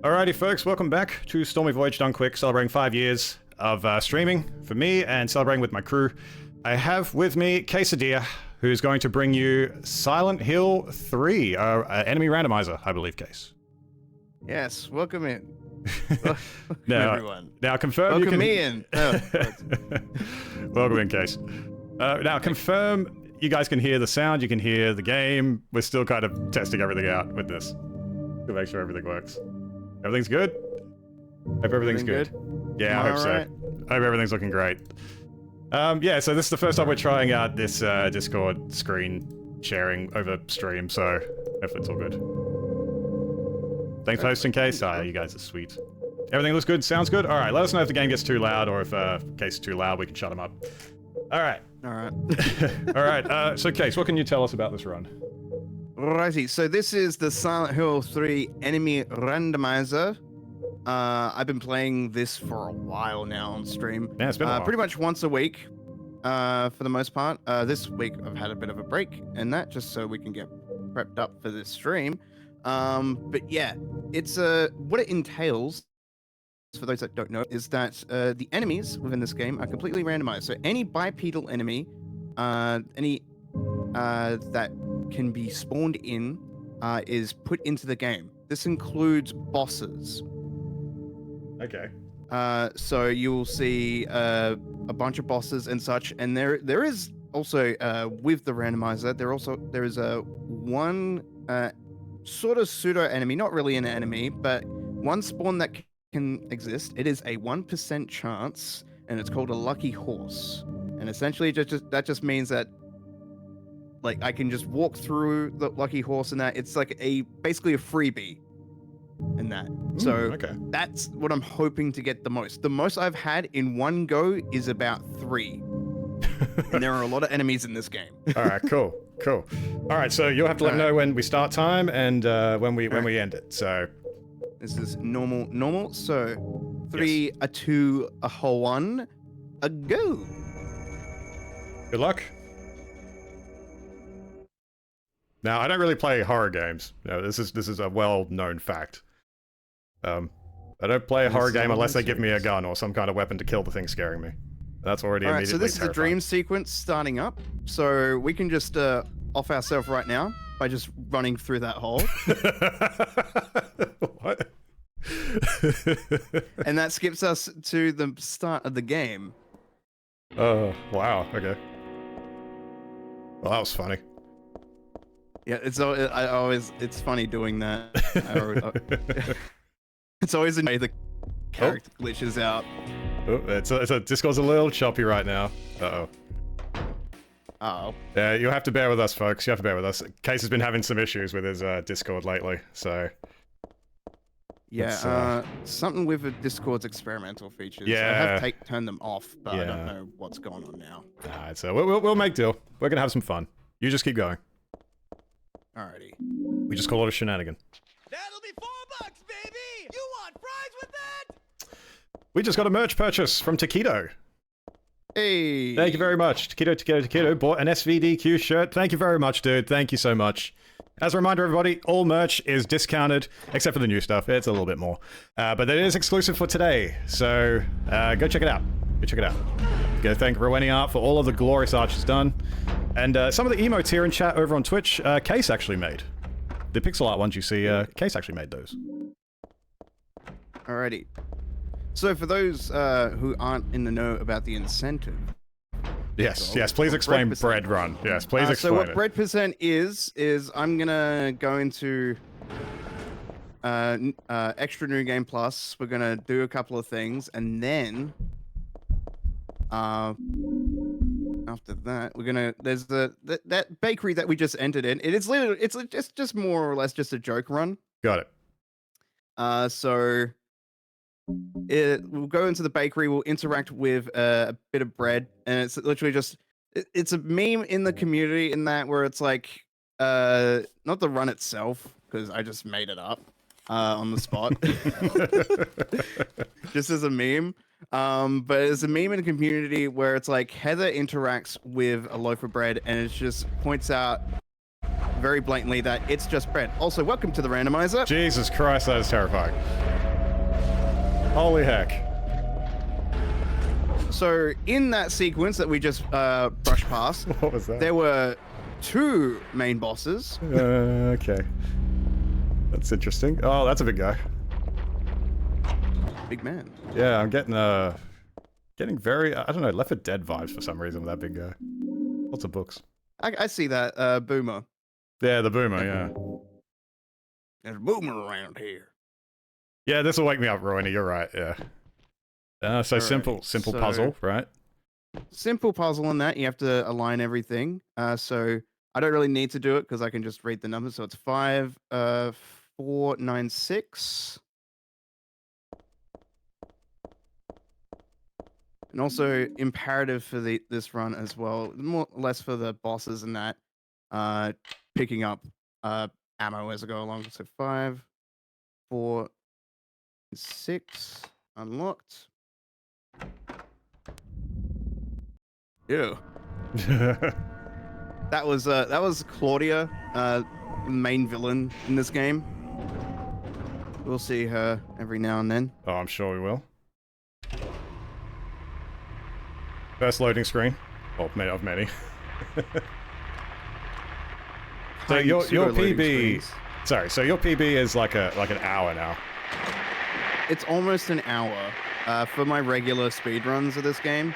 Alrighty folks, welcome back to Stormy Voyage Done Quick, celebrating 5 years of streaming for me and celebrating with my crew. I have with me Quesadilla, who's going to bring you Silent Hill 3, enemy randomizer, I believe, Case. Yes, welcome in. Now, everyone. Now confirm welcome you can... me in. Oh. Welcome in, Case. Now confirm you guys can hear the sound, you can hear the game. We're still kind of testing everything out with this to make sure everything works. Everything's good? Hope everything's good. Yeah, I hope so. I hope everything's looking great. Yeah, so this is the first time we're trying out this Discord screen sharing over stream, so hopefully it's all good. Thanks for hosting, Case. You guys are sweet. Everything looks good, sounds good? Alright, let us know if the game gets too loud, or if Case is too loud, we can shut him up. Alright. Alright. Alright, so Case, what can you tell us about this run? Righty, so this is the Silent Hill 3 enemy randomizer. I've been playing this for a while now on stream. Yeah, it's been a while. Pretty much once a week, for the most part. This week I've had a bit of a break in that, just so we can get prepped up for this stream. But yeah, it's what it entails, for those that don't know, is that the enemies within this game are completely randomized. So any bipedal enemy, that can be spawned in, is put into the game. This includes bosses. Okay. So you will see a bunch of bosses and such, and there is also with the randomizer, there is a one sort of pseudo enemy, not really an enemy, but one spawn that can exist. It is a 1% chance, and it's called a lucky horse. And essentially, that just means that, like, I can just walk through the lucky horse, and that it's like basically a freebie in that. So okay. That's what I'm hoping to get the most. The most I've had in one go is about 3. And there are a lot of enemies in this game. All right, cool. All right, so you'll have to let me know when we start time and when we end it. So this is normal. So 3, a 2, a 1, a go. Good luck. Now, I don't really play horror games. No, this is a well-known fact. I don't play a horror game unless they give me a gun or some kind of weapon to kill the thing scaring me. That's already immediately so this is the terrifying. dream sequence starting up. So we can just off ourselves right now by just running through that hole. What? And that skips us to the start of the game. Oh, wow. Okay. Well, that was funny. Yeah, it's funny doing that. It's always the way the character glitches out. Oh, Discord's a little choppy right now. Uh-oh. Uh-oh. Yeah, you'll have to bear with us, folks. You have to bear with us. Case has been having some issues with his Discord lately, so... Yeah, something with Discord's experimental features. Yeah. I have turned them off, but I don't know what's going on now. Alright, so we'll make deal. We're gonna have some fun. You just keep going. Alrighty. We just call it a shenanigan. That'll be $4, baby! You want fries with that? We just got a merch purchase from Taquito. Hey! Thank you very much. Taquito bought an SVDQ shirt. Thank you very much, dude. Thank you so much. As a reminder, everybody, all merch is discounted, except for the new stuff. It's a little bit more. But it is exclusive for today, so go check it out. Go thank Rowena Art for all of the glorious art she's done. And some of the emotes here in chat over on Twitch, Case actually made. The pixel art ones you see, Case actually made those. Alrighty. So for those who aren't in the know about the incentive... Yes, please explain bread run. Yes, please explain it. So what bread percent is I'm gonna go into extra new game plus. We're gonna do a couple of things, and then after that we're gonna there's that bakery that we just entered in. It's literally it's just more or less just a joke run. Got it. So we'll go into the bakery, we'll interact with a bit of bread, and it's literally just it's a meme in the community in that where it's like not the run itself, because I just made it up on the spot. Just as a meme. But it's a meme in the community where it's like Heather interacts with a loaf of bread and it just points out very blatantly that it's just bread. Also, welcome to the randomizer. Jesus Christ, that is terrifying. Holy heck. So in that sequence that we just brushed past, What was that? there were 2 main bosses. Okay. That's interesting. Oh, that's a big guy. Big man. Yeah, I'm getting very, I don't know, Left 4 Dead vibes for some reason with that big guy. Lots of books. I see that. Boomer. Yeah, the boomer, yeah. There's a boomer around here. Yeah, this will wake me up, Rowan. You're right, yeah. So Alright, simple so- puzzle, right? Simple puzzle in that. You have to align everything. So I don't really need to do it because I can just read the numbers. So it's 5, 4, 9, 6. And also imperative for this run as well, more or less for the bosses and that, picking up ammo as I go along. So 5, 4, 6, unlocked. Ew. That was Claudia, the main villain in this game. We'll see her every now and then. Oh, I'm sure we will. First loading screen. Oh, many of many. So your Pseudo-loading PB, screens. sorry. So your PB is like an hour now. It's almost an hour for my regular speedruns of this game.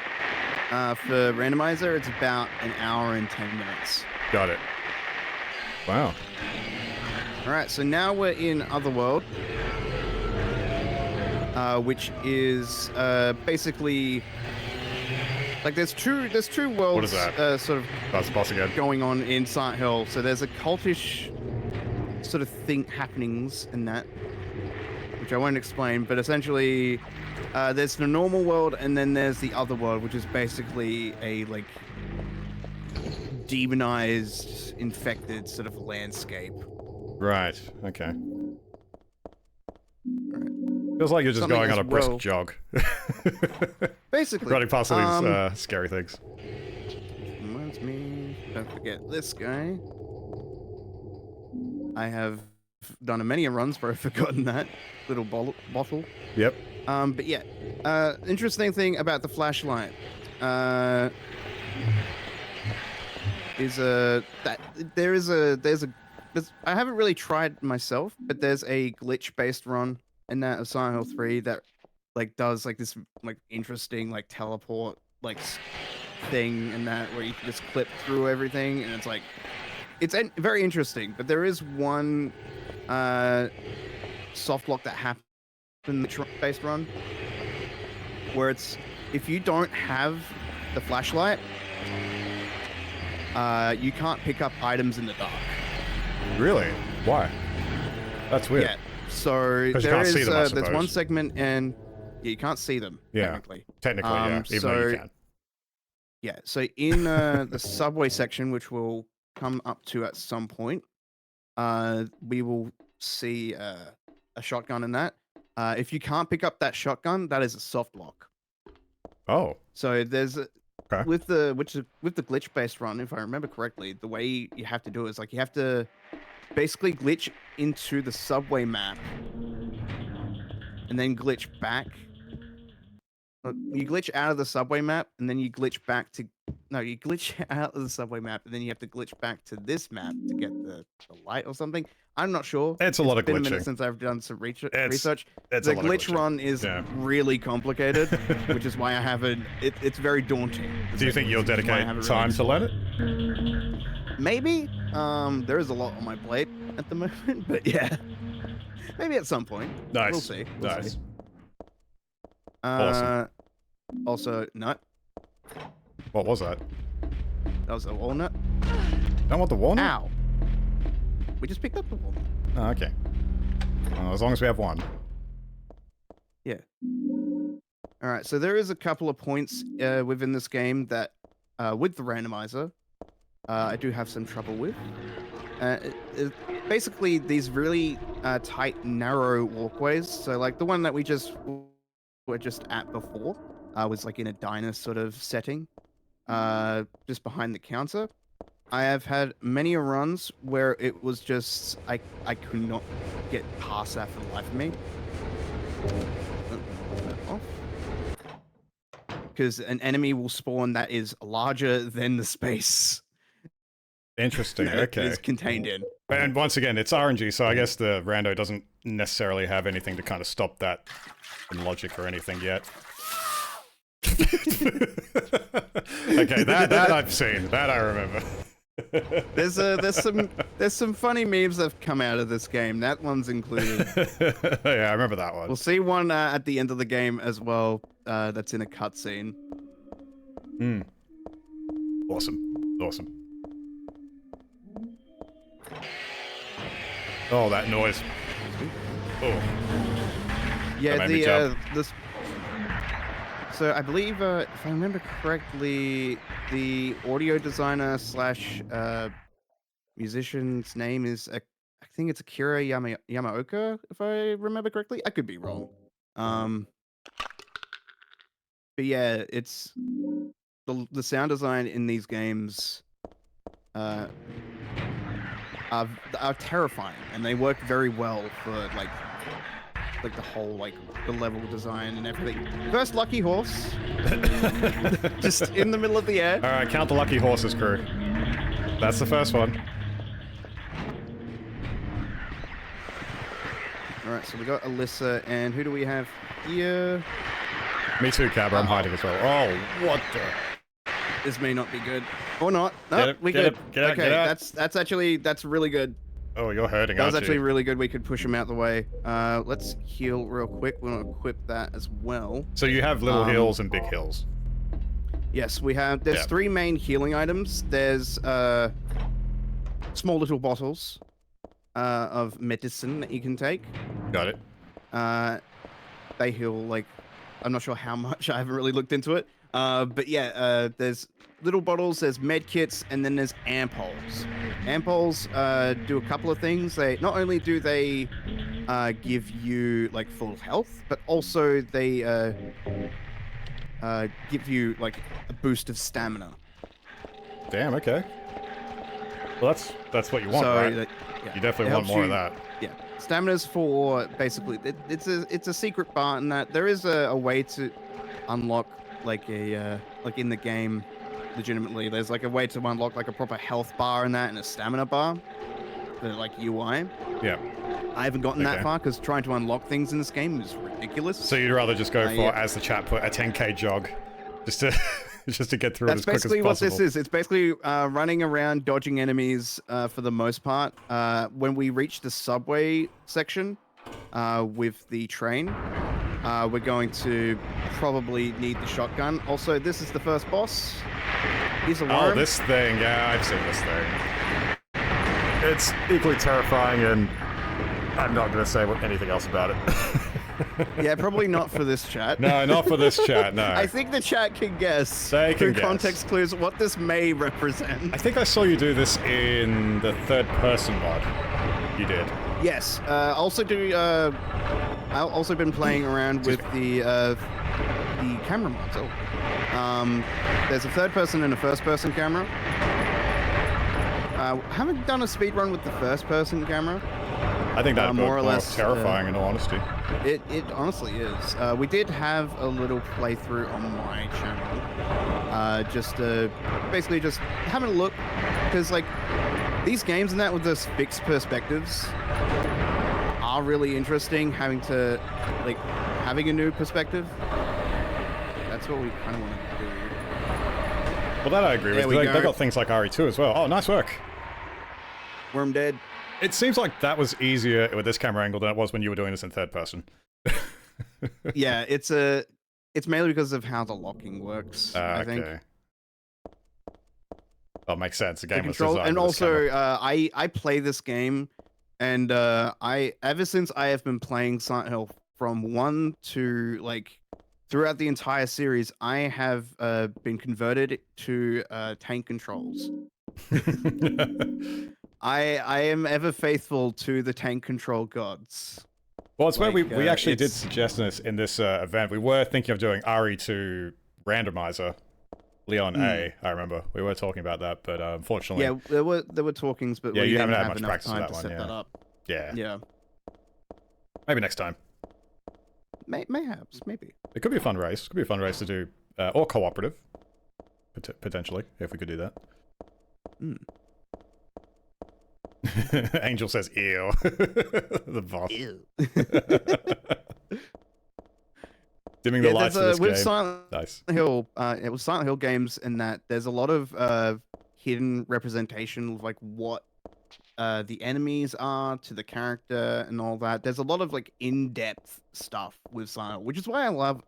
For Randomizer, it's about an hour and 10 minutes. Got it. Wow. All right, so now we're in Otherworld, which is basically like there's two worlds. What is that? Sort of That's the boss again. going on in Silent Hill. So there's a cultish sort of happenings in that, which I won't explain. But essentially, there's the normal world, and then there's the other world, which is basically a like demonized, infected sort of landscape. Right. Okay. Feels like you're just Something going on as a brisk well- jog. Basically, Running past all these scary things. reminds me, don't forget this guy. I have done many runs where I've forgotten that little bottle. Yep. But yeah, interesting thing about the flashlight is that I haven't really tried myself, but there's a glitch-based run in that of Silent Hill 3 that like does like this like interesting like teleport like thing and that where you can just clip through everything, and it's like very interesting. But there is one soft lock that happened in the based run where it's if you don't have the flashlight, you can't pick up items in the dark. Really? Why? That's weird. Yeah. So 'Cause you there can't is see them, I there's one suppose. segment, and you can't see them Yeah. technically. Technically, yeah. Even though you so- can. Yeah. So in the subway section, which we'll come up to at some point, we will see a shotgun in that. If you can't pick up that shotgun, that is a soft lock. Oh. So there's Okay. with the glitch based run, if I remember correctly, the way you have to do it is like you have to basically glitch into the subway map and then glitch back. You glitch out of the subway map and then you glitch back to you glitch out of the subway map and then you have to glitch back to this map to get the light or something. I'm not sure. It's a lot of been a minute glitching. since I've done some research. It's The a lot of glitch glitching. run is Yeah. really complicated, which is why I haven't. It's very daunting. Do you think you'll Which is why I dedicate haven't time to learn it? Maybe. There is a lot on my plate at the moment, but yeah, maybe at some point. Nice. We'll see. We'll Nice. see. Awesome. Also, nut. What was that? That was a walnut. Don't want the walnut? Ow. We just picked up the walnut. Oh, okay. Well, as long as we have one. Yeah. All right. So there is a couple of points within this game that, with the randomizer, I do have some trouble with. Basically, these really tight, narrow walkways. So, like the one that we were just at before, was like in a diner sort of setting, just behind the counter. I have had many runs where it was just I could not get past that for the life of me. Because an enemy will spawn that is larger than the space Interesting. that it Okay. is contained in. And once again, it's RNG, so I guess the rando doesn't necessarily have anything to kind of stop that in logic or anything yet. Okay, that I've seen. That I remember. There's some funny memes that have come out of this game. That one's included. Yeah, I remember that one. We'll see one at the end of the game as well. That's in a cutscene. Hmm. Awesome. Awesome. Oh, that noise. Oh. Yeah, That made me jump. this. So I believe, if I remember correctly, the audio designer slash musician's name is I think it's Akira Yamaoka, if I remember correctly. I could be wrong. But yeah, it's the sound design in these games are terrifying, and they work very well for like the whole the level design and everything. First lucky horse, just in the middle of the air. All right, count the lucky horses, crew. That's the first one. All right, so we got Alyssa, and who do we have here? Me too, Cabra. I'm hiding as well. Oh, what the? This may not be good, or not. No, Get it, we get good. it, get out, Okay, get out. that's really good. Oh, you're hurting, That was aren't actually you? really good. We could push him out the way. Let's heal real quick. We want to equip that as well. So you have little hills and big hills. Yes, we have. There's Yeah. 3 main healing items. There's small little bottles of medicine that you can take. Got it. They heal I'm not sure how much. I haven't really looked into it. But yeah, there's little bottles, there's med kits, and then there's ampoles. Ampoles do a couple of things. They not only do they give you full health, but also they give you a boost of stamina. Damn. Okay. Well, that's what you want, So right? yeah, You definitely it want helps more of you- that. Yeah, stamina's for basically it's a secret bar in that there is a way to unlock in the game. Legitimately, there's a way to unlock a proper health bar in that and a stamina bar, the UI. Yeah. I haven't gotten that Okay. far because trying to unlock things in this game is ridiculous. So you'd rather just go for, yeah. as the chat put, a 10k jog, just to just to get through it That's as quick as basically what possible. this is. It's basically running around, dodging enemies for the most part. When we reach the subway section with the train, we're going to probably need the shotgun. Also, this is the first boss. He's a worm. Oh, this thing. Yeah, I've seen this thing. It's equally terrifying, and I'm not going to say anything else about it. Yeah, probably not for this chat. No, not for this chat, no. I think the chat can guess They can through guess. context clues what this may represent. I think I saw you do this in the third-person mod. You did. Yes. I've also been playing around with the camera mods. There's a third person and a first person camera. Haven't done a speed run with the first person camera. I think that's more or less, terrifying, in all honesty. It honestly is. We did have a little playthrough on my channel. Just basically just having a look, because these games and that with those fixed perspectives are really interesting. Having a new perspective. That's what we kind of want to do. Well, that I agree with. we They go. got things like RE2 as well. Oh, nice work. Worm dead. It seems like that was easier with this camera angle than it was when you were doing this in third person. Yeah, it's mainly because of how the locking works. I think. Okay. Oh, makes sense. The game was Control, designed and with this also camera. I play this game, and ever since I have been playing Silent Hill from 1 to throughout the entire series, I have been converted to tank controls. I am ever faithful to the tank control gods. Well, it's where we actually did it's- suggest this in this event. We were thinking of doing RE2 Randomizer Leon A, I remember. We were talking about that, but unfortunately... Yeah, there were talkings, but Yeah, we you didn't haven't had have much enough practice with time that to one, set yeah. that up. Yeah. Yeah. Maybe next time. Mayhaps, maybe. It could be a fun race. It could be a fun race to do, or cooperative, potentially, if we could do that. Mm. Angel says, ew. The boss. Ew. Dimming the lights of this with game. Silent Nice. Hill, it was Silent Hill games in that there's a lot of hidden representation of like what the enemies are to the character and all that. There's a lot of like in-depth stuff with Silent Hill, which is why I love.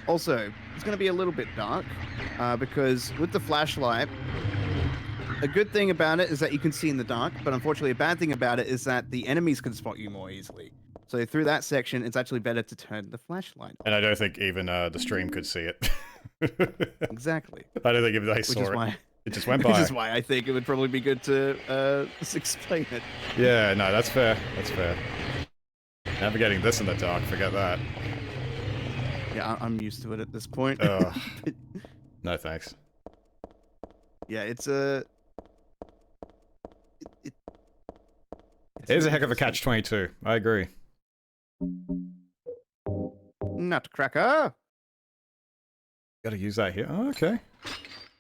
Also, it's going to be a little bit dark because with the flashlight, a good thing about it is that you can see in the dark, but unfortunately, a bad thing about it is that the enemies can spot you more easily. So through that section, it's actually better to turn the flashlight on. And I don't think even the stream could see it. Exactly. I don't think if they saw it. It just went by. Which is why I think it would probably be good to explain it. Yeah, no, that's fair. That's fair. Navigating this in the dark, forget that. Yeah, I'm used to it at this point. No thanks. Yeah, it's a... It is a heck of a catch-22. I agree. Nutcracker! Gotta use that here. Oh, okay.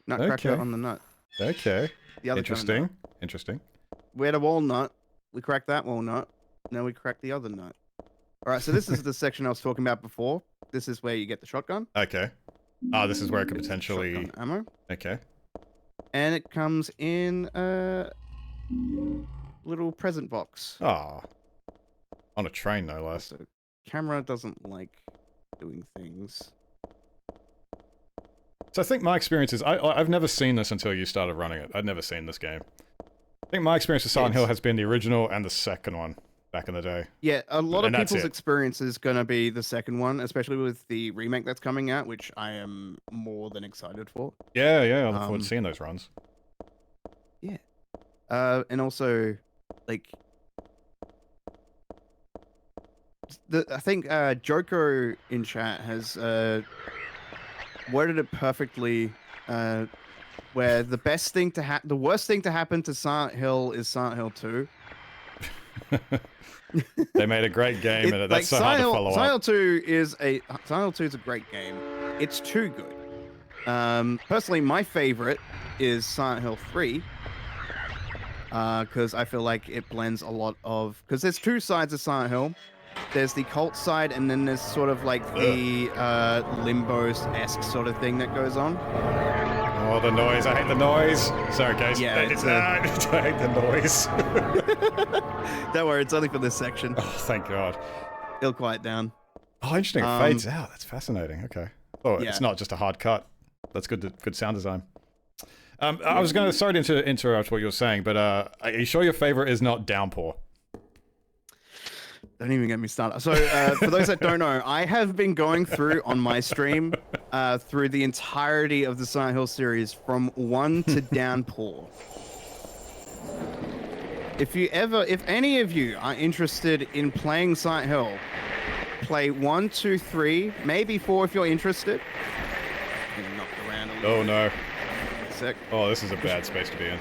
Nutcracker Okay. on the nut. Okay. The other Interesting. kind of nut. Interesting. We had a walnut. We cracked that walnut. Now we cracked the other nut. Alright, so this is the section I was talking about before. This is where you get the shotgun. Okay. Ah, this is where it could potentially... Shotgun ammo. Okay. And it comes in a little present box. Ah. On a train, no less. So camera doesn't like doing things. So I think my experience is... I've never seen this until you started running it. I'd never seen this game. I think my experience with Silent Hill has been the original and the second one back in the day. Yeah, a lot of that's people's it. experience is going to be the second one, especially with the remake that's coming out, which I am more than excited for. Yeah, yeah, I look forward to seeing those runs. Yeah. And also, like... I think Joko in chat has worded it perfectly, where the best thing to the worst thing to happen to Silent Hill is Silent Hill 2. They made a great game, and that's so hard to follow up. Silent Hill 2 is a great game. It's too good. Personally, my favorite is Silent Hill 3. Because I feel like it blends a lot of... Because there's two sides of Silent Hill. There's the cult side, and then there's sort of like the Limbo-esque sort of thing that goes on. Oh, the noise. I hate the noise. Sorry, guys. Yeah, I hate the noise. Don't worry, it's only for this section. Oh, thank God. It'll quiet down. Oh, interesting. It fades out. That's fascinating. Okay. Oh, Yeah. It's not just a hard cut. That's good sound design. I was going to... Sorry to interrupt what you were saying, but are you sure your favorite is not Downpour? Don't even get me started. So, for those that don't know, I have been going through on my stream through the entirety of the Silent Hill series from 1 to Downpour. If any of you are interested in playing Silent Hill, play 1, 2, 3, maybe 4 if you're interested. I'm gonna knock around a little Oh, bit. no. Sick. Oh, this is a bad space to be in.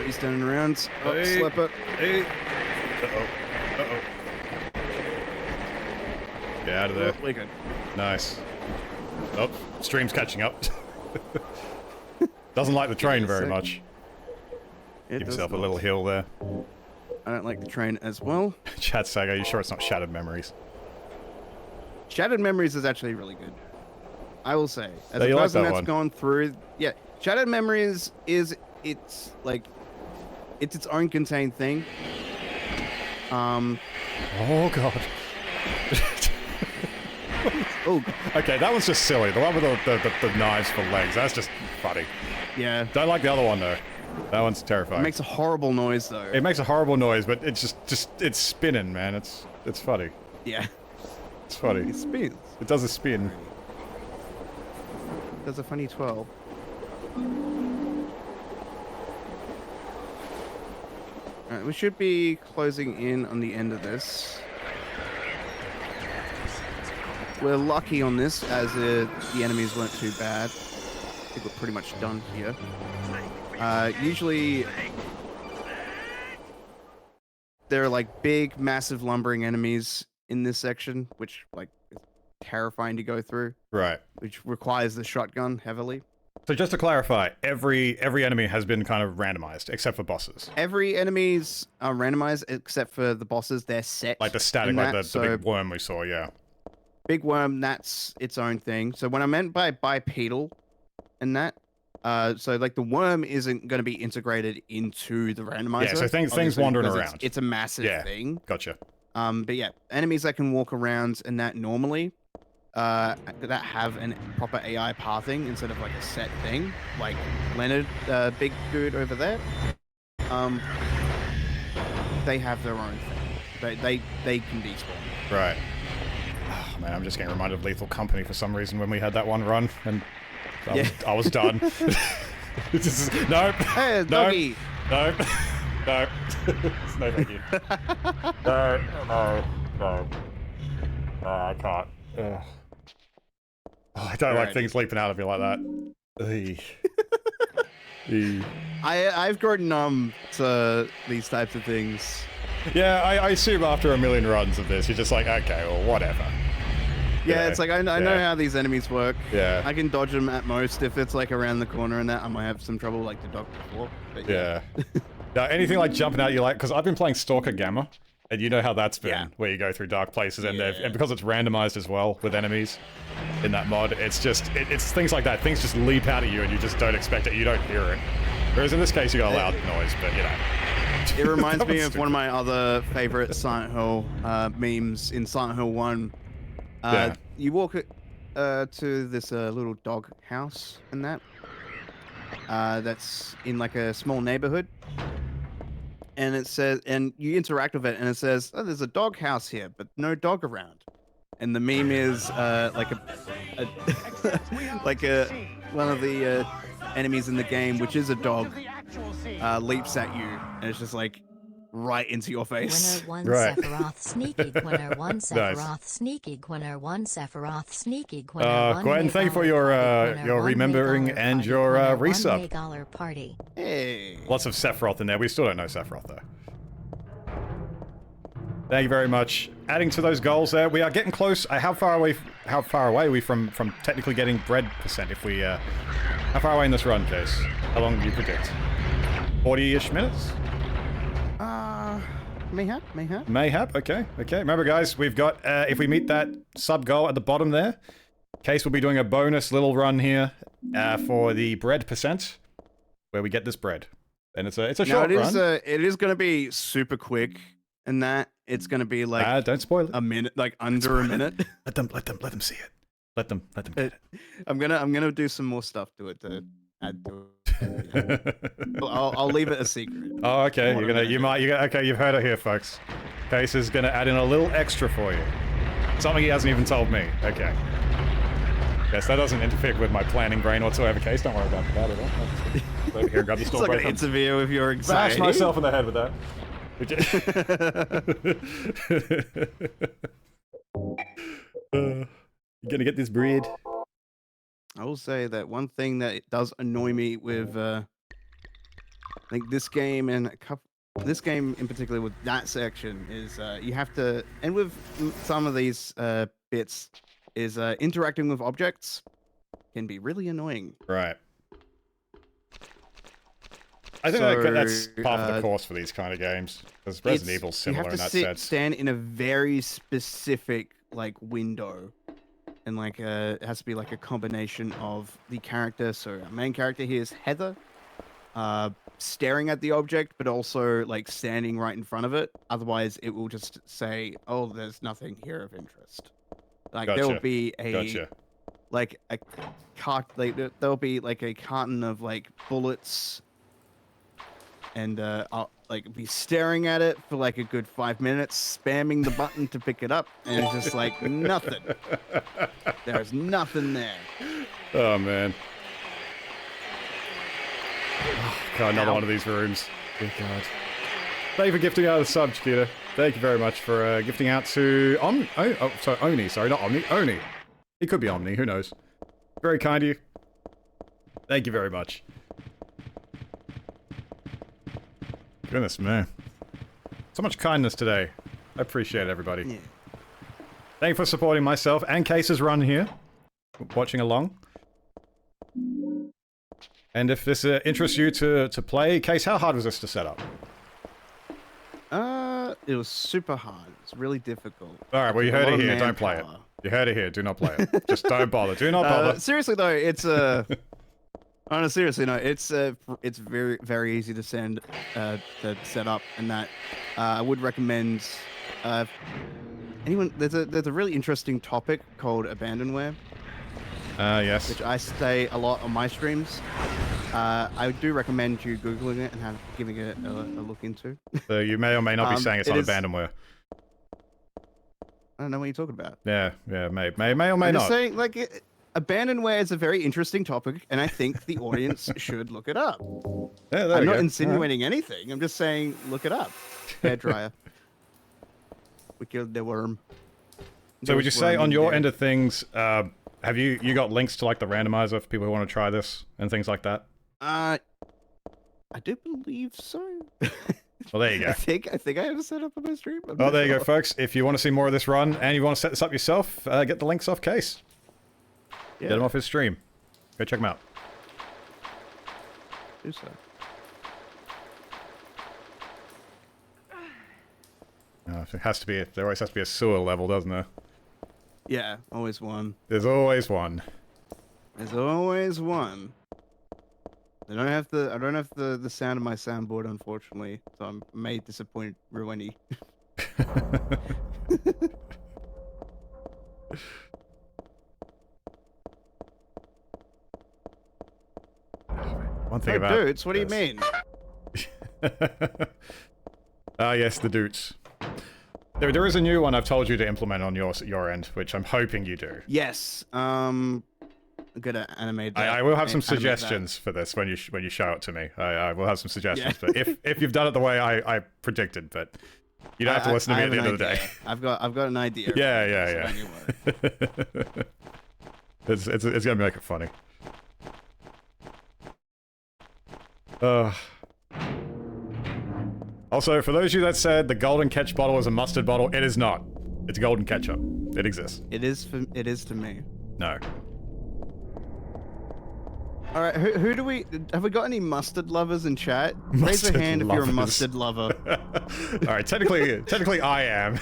He's turning around. Oh, Hey. slip it. Hey. Uh-oh. Uh-oh. Get out of there. Oh, we're good. Nice. Oh, stream's catching up. Doesn't like the train very much. It Give does yourself a not. little hill there. I don't like the train as well. Chat Saga, are you sure it's not Shattered Memories? Shattered Memories is actually really good. I will say, as Oh, a you like person that that's one? gone through, yeah, Shattered Memories is it's its own contained thing. Oh God. Oh God. Okay, that one's just silly. The one with the knives for legs, that's just funny. Yeah, Don't like the other one though. That one's it terrifying. makes a horrible noise though. It makes a horrible noise, but it's just it's spinning, man. It's funny. Yeah, It's funny. it spins. It does a spin. Does a funny 12. Alright, we should be closing in on the end of this. we're lucky on this, as the enemies weren't too bad. I think we're pretty much done here. Usually, there are like big, massive, lumbering enemies in this section, which like is terrifying to go through. Right. Which requires the shotgun heavily. So just to clarify, every enemy has been kind of randomized, except for bosses. Every enemy's randomized except for the bosses. They're set. Like the static, like the big worm we saw, yeah. Big worm, that's its own thing. So when I meant by bipedal and that, so like the worm isn't going to be integrated into the randomizer. Yeah, so things wandering around. It's a massive thing. Gotcha. But yeah, enemies that can walk around and that normally, that have a proper AI pathing instead of like a set thing, like Leonard, big dude over there. They have their own thing. They can despawn. Right. Oh, man, I'm just getting reminded of Lethal Company for some reason when we had that one run, and I was done. Nope. Hey, doggy. Nope. No. No, thank you. No. No, I can't. Ugh. Oh, I don't like things leaping out of me like that. I've grown numb to these types of things. Yeah, I assume after a million runs of this, you're just like, okay, well, whatever. Yeah, it's like, I know how these enemies work. Yeah. I can dodge them at most. If it's like around the corner and that, I might have some trouble like the dog before. But yeah. Now, anything like jumping out, you like, because I've been playing Stalker Gamma, and you know how that's been, where you go through dark places, and and because it's randomized as well with enemies in that mod, it's just, it's things like that. Things just leap out at you, and you just don't expect it. You don't hear it. Whereas in this case, you got a loud noise, but you know. It reminds me of one of my other favorite Silent Hill memes in Silent Hill 1. You walk to this little dog house and that's in like a small neighborhood. And it says, and you interact with it, and it says, "Oh, there's a dog house here, but no dog around." And the meme is like one of the enemies in the game, which is a dog, leaps at you, and it's just like right into your face. Winner 1 Sephiroth sneaky. Winner 1 Sephiroth sneaky. Winner 1 Sephiroth sneaky. Gwen, thank you for your remembering and your resub. Party. Hey. Lots of Sephiroth in there. We still don't know Sephiroth though. Thank you very much. Adding to those goals there, we are getting close. How far away are we from technically getting bread percent? If we how far away in this run, Case? How long do you predict? 40-ish minutes? Mayhap. Mayhap, okay. Remember, guys, we've got, if we meet that sub goal at the bottom there, Case will be doing a bonus little run here for the bread percent, where we get this bread. And it's a short run. It is going to be super quick, and that it's going to be like don't spoil it. A minute, like under a minute. Let them see it. Let them get it. I'm gonna do some more stuff to it to add to it. I'll leave it a secret. Oh, okay. Okay, you've heard it here, folks. Case is gonna add in a little extra for you. Something he hasn't even told me. Okay. Yes, that doesn't interfere with my planning brain whatsoever. Case, don't worry about that at all. Over here, grab the It's like an interview with your anxiety. Bash myself in the head with that. You gonna get this bread? I will say that one thing that it does annoy me with like this game and this game in particular with that section is you have to, and with some of these bits, is interacting with objects can be really annoying. Right. I think that's part of the course for these kind of games. Because Resident Evil's similar in that sense. You have to stand in a very specific like window. And like it has to be like a combination of the character. So our main character here is Heather, staring at the object, but also like standing right in front of it. Otherwise, it will just say, "Oh, there's nothing here of interest." Like there will be like a there'll be like a carton of like bullets, and I'll like be staring at it for like a good 5 minutes, spamming the button to pick it up, and it's just like nothing. There's nothing there. Oh man. Oh, God, another one of these rooms. Good God. Thank you for gifting out the sub, Chiquita. Thank you very much for gifting out to Oni. Sorry, not Omni. Oni. He could be Omni. Who knows? Very kind of you. Thank you very much. Goodness, man. So much kindness today. I appreciate it, everybody. Yeah. Thank you for supporting myself and Case's run here. Watching along. And if this interests you to play, Case, how hard was this to set up? It was super hard. It's really difficult. Alright, well you heard it here, don't play it. You heard it here, do not play it. Just don't bother, do not bother. Seriously though, it's on a seriously note, it's very, very easy to set up, and that I would recommend anyone. There's a really interesting topic called abandonware. Yes. Which I say a lot on my streams. I do recommend you googling it and giving it a look into. So you may or may not be saying it's on abandonware. I don't know what you're talking about. Yeah, may or may I'm not. just saying, like, abandonware is a very interesting topic, and I think the audience should look it up. Yeah, there I'm you not go. insinuating anything. I'm just saying, look it up. Hairdryer. We killed the worm. So would you say on your end of things, have you got links to like the randomizer for people who want to try this and things like that? I do believe so. Well, there you go. I think I have it set up on my stream. Oh, there you go, folks. If you want to see more of this run and you want to set this up yourself, get the links off Case. Yeah. Get them off his stream. Go check them out. Do so. It has to be. There always has to be a sewer level, doesn't there? Yeah, always one. There's always one. There's always one. I don't have the sound of my soundboard, unfortunately, so I may disappoint Rueni. One thing Oh, about dudes, what do you mean? Ah, yes, the dudes. There is a new one I've told you to implement on your end, which I'm hoping you do. Yes. I'm gonna animate that. I will have some suggestions for this when you show it to me. I will have some suggestions, but if you've done it the way I predicted, but you don't have to listen to me at the end of the day. I've got an idea. Yeah. It's gonna make it funny. Also, for those of you that said the golden ketchup bottle is a mustard bottle, it is not. It's golden ketchup. It exists. It is to me. No. All right, who do we have? We got any mustard lovers in chat? Raise a hand if you're a mustard lover. All right, technically I am.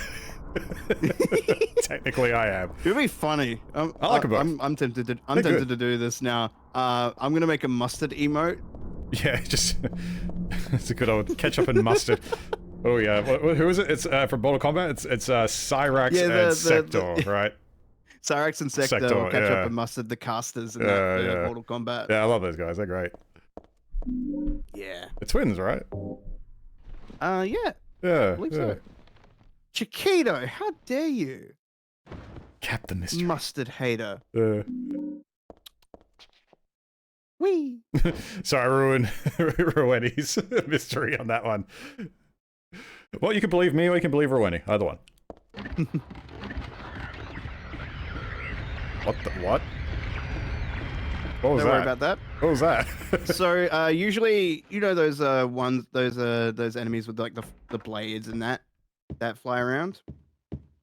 Technically I am. It'd be funny. I like them both. I'm tempted to do this now. I'm gonna make a mustard emote. Yeah, just it's a good old ketchup and mustard. Oh yeah, who is it? It's from Mortal Kombat. It's Cyrax and Sector, right? Cyrax and Sector, ketchup and mustard, the casters in Mortal Kombat. Yeah, I love those guys. They're great. Yeah. They're twins, right? Yeah. Yeah. I believe so. Chiquito, how dare you? Captain Mystery. Mustard hater. Wee. Sorry, Rueni's mystery on that one. Well, you can believe me or you can believe Rueni. Either one. What? What was that? Don't worry about that. What was that? So, usually, you know those those enemies with like the blades and that fly around.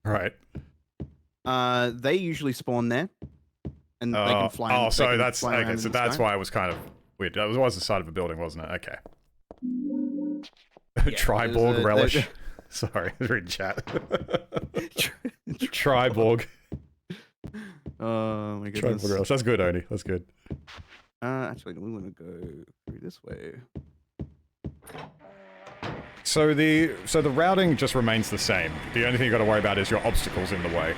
Right. They usually spawn there, and they can fly. Oh, so that's okay. So that's why it was kind of weird. That was the side of a building, wasn't it? Okay. Yeah, Triborg relish. Sorry, I was reading chat. Triborg. Oh my goodness. Triborg relish. That's good, Oni. That's good. Actually, we want to go through this way. So the routing just remains the same. The only thing you got to worry about is your obstacles in the way.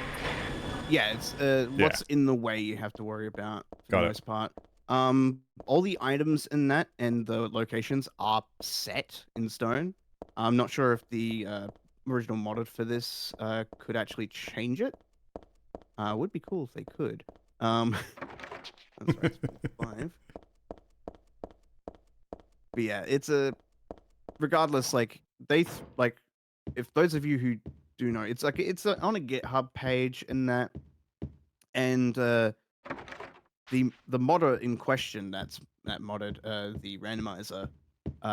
Yeah, it's what's in the way you have to worry about for the most part. All the items in that and the locations are set in stone. I'm not sure if the original modder for this could actually change it. Would be cool if they could. That's right, it's 5. But yeah, it's a regardless. Like if those of you who do know, it's like it's on a GitHub page and that, and the modder in question that modded the randomizer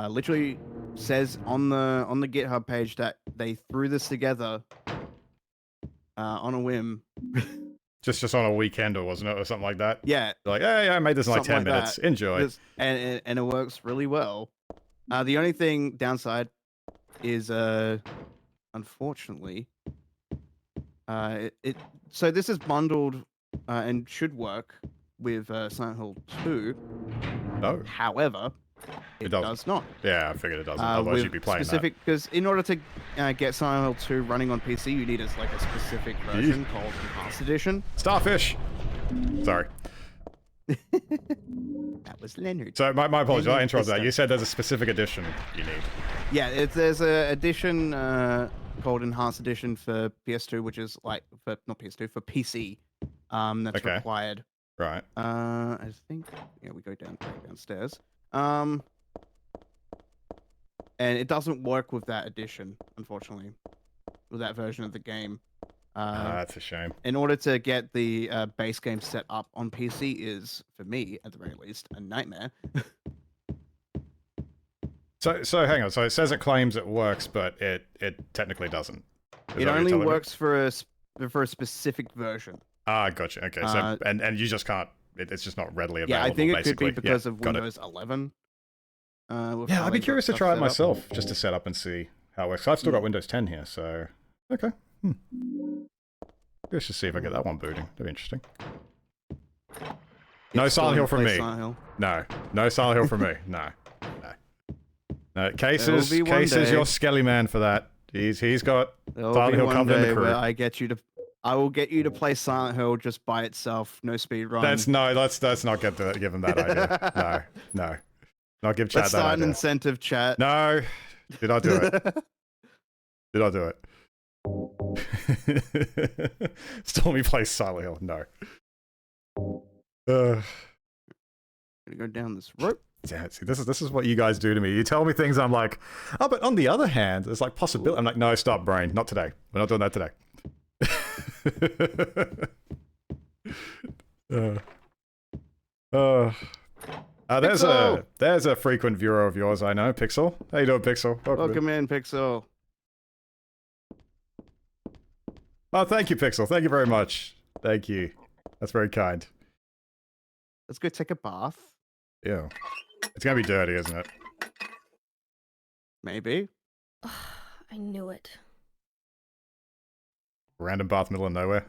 literally says on the GitHub page that they threw this together on a whim. Just on a weekend, or wasn't it, or something like that? Yeah. Like, yeah, I made this in like 10 Something like minutes. that. Enjoy. And it works really well. The only downside is, unfortunately, so this is bundled and should work with Silent Hill 2. No. However, it does not. Yeah, I figured it doesn't. Otherwise, you'd be playing because in order to get Silent Hill 2 running on PC, you need a specific version called Enhanced Edition. Starfish. Sorry. That was Leonard. So my apologies. I interrupted that. You said there's a specific edition you need. Yeah, there's an edition called Enhanced Edition for PS2, which is not PS2, for PC. That's required. Right. I think we go downstairs. And it doesn't work with that edition, unfortunately, with that version of the game. That's a shame. In order to get the base game set up on PC is, for me at the very least, a nightmare. So hang on. So it says it claims it works, but it technically doesn't. It only works for a specific version. Ah, gotcha. Okay. So and you just can't. It's just not readily available. Yeah, I think it basically. could be because of Windows 11. Yeah, I'd be curious to try it myself, just to set up and see how it works. So I've still got Windows 10 here, so okay. Let's just see if I get that one booting. That'd be interesting. No Silent Hill from me. No Silent Hill from me. No. Case is your skelly man for that. He's got Silent Hill covered in the crew. Where I will get you to play Silent Hill just by itself, no speedrun. Let's not give him that idea. No. Not give chat Let's that start idea. an incentive chat. No, did not do it. Did not do it. Stormy plays Silent Hill. No. Gonna go down this rope. Yeah, see, this is what you guys do to me. You tell me things, I'm like, oh, but on the other hand, there's like possibility. I'm like, no, stop, brain. Not today. We're not doing that today. There's a frequent viewer of yours, I know, Pixel. How you doing, Pixel? Welcome in, Pixel. Oh, thank you, Pixel. Thank you very much. Thank you. That's very kind. Let's go take a bath. Yeah. It's gonna be dirty, isn't it? Maybe. I knew it. Random bath, middle of nowhere.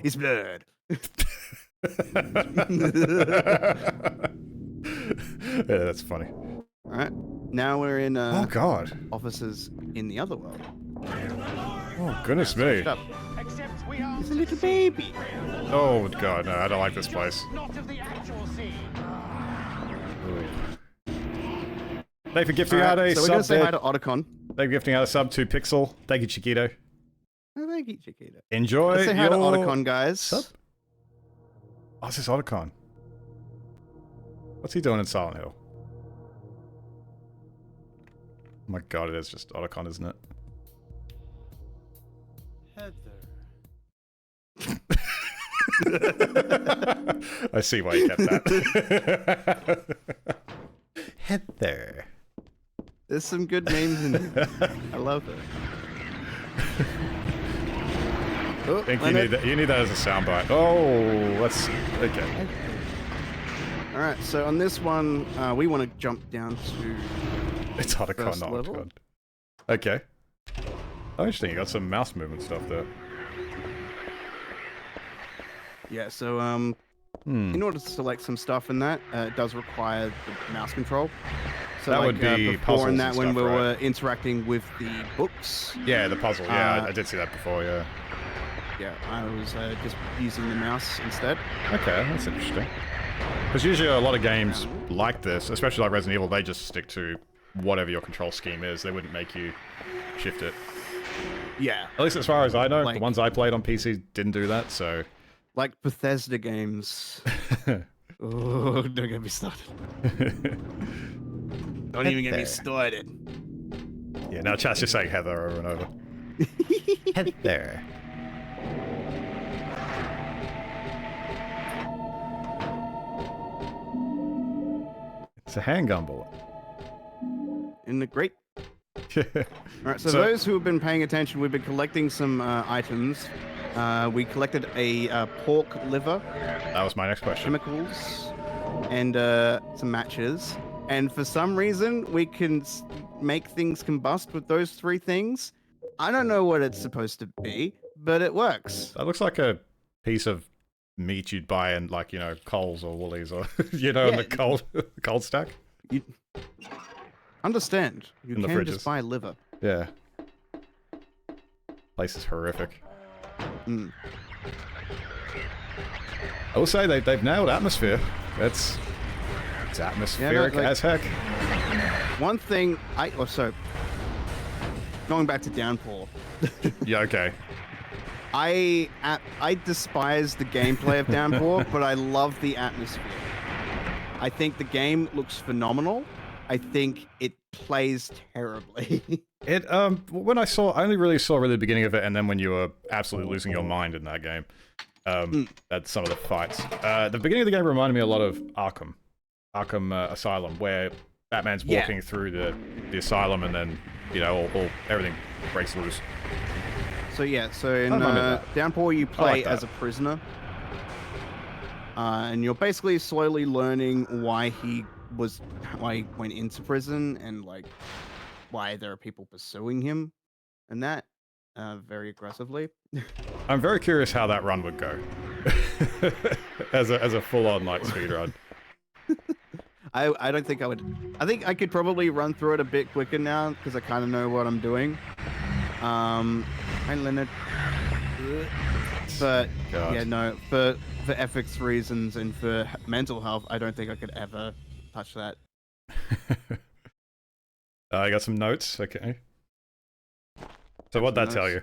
It's blood. Yeah, that's funny. All right. Now we're in oh god, offices in the other world. Oh goodness me. It's a little baby. Oh god, no, I don't like this place. Thank you for gifting out a so we're sub. gonna say hi to Otacon. Thank you for gifting out a sub to Pixel. Thank you, Chiquito. Oh, thank you, Chiquito. Enjoy. Let's say hi to Otacon, guys. Sub? Oh, this is Otacon. What's he doing in Silent Hill? Oh my god, it is just Otacon, isn't it? I see why you kept that. Heather. There's some good names in there. I love it. Oh, I think you need that as a soundbite. Oh, let's okay. All right, so on this one, we want to jump down to. It's Otacon, not level. Otacon. Okay. Oh, interesting. You got some mouse movement stuff there. Yeah, so in order to select some stuff in that, it does require the mouse control. So that would be before in that puzzles when and we stuff, were right? interacting with the books. Yeah, the puzzle. Yeah, I did see that before. Yeah. Yeah, I was just using the mouse instead. Okay, that's interesting. Because usually a lot of games like this, especially like Resident Evil, they just stick to whatever your control scheme is. They wouldn't make you shift it. Yeah. At least as far as I know, Like- the ones I played on PC didn't do that, so... Like Bethesda games. Oh, don't get me started. Don't even get me started. Yeah, now chat's just saying Heather over and over. Heather. It's a handgun bullet. In the great. All right, so those who have been paying attention, we've been collecting some items. We collected a pork liver. That was my next question. Chemicals, and some matches. And for some reason, we can make things combust with those 3 things. I don't know what it's supposed to be, but it works. That looks like a piece of meat you'd buy in, like, you know, Coles or Woolies or, you know, in the cold stack. You understand. You In the can just fridges. buy liver. Yeah. Place is horrific. Mm. I will say they've nailed atmosphere. It's atmospheric as heck. One thing so going back to Downpour. Yeah, okay. I despise the gameplay of Downpour, but I love the atmosphere. I think the game looks phenomenal. I think it plays terribly. It when I only really saw the beginning of it, and then when you were absolutely losing your mind in that game. That's some of the fights. The beginning of the game reminded me a lot of Arkham Asylum, where Batman's walking through the asylum, and then, you know, everything breaks loose. So in Downpour you play like as a prisoner, and you're basically slowly learning why he went into prison, and like why there are people pursuing him, and that very aggressively. I'm very curious how that run would go, as a full-on like speedrun. I don't think I would. I think I could probably run through it a bit quicker now because I kind of know what I'm doing. Hi, Leonard. But God. yeah, no, for ethics reasons and for mental health, I don't think I could ever touch that. I got some notes. Okay. So what'd that tell you?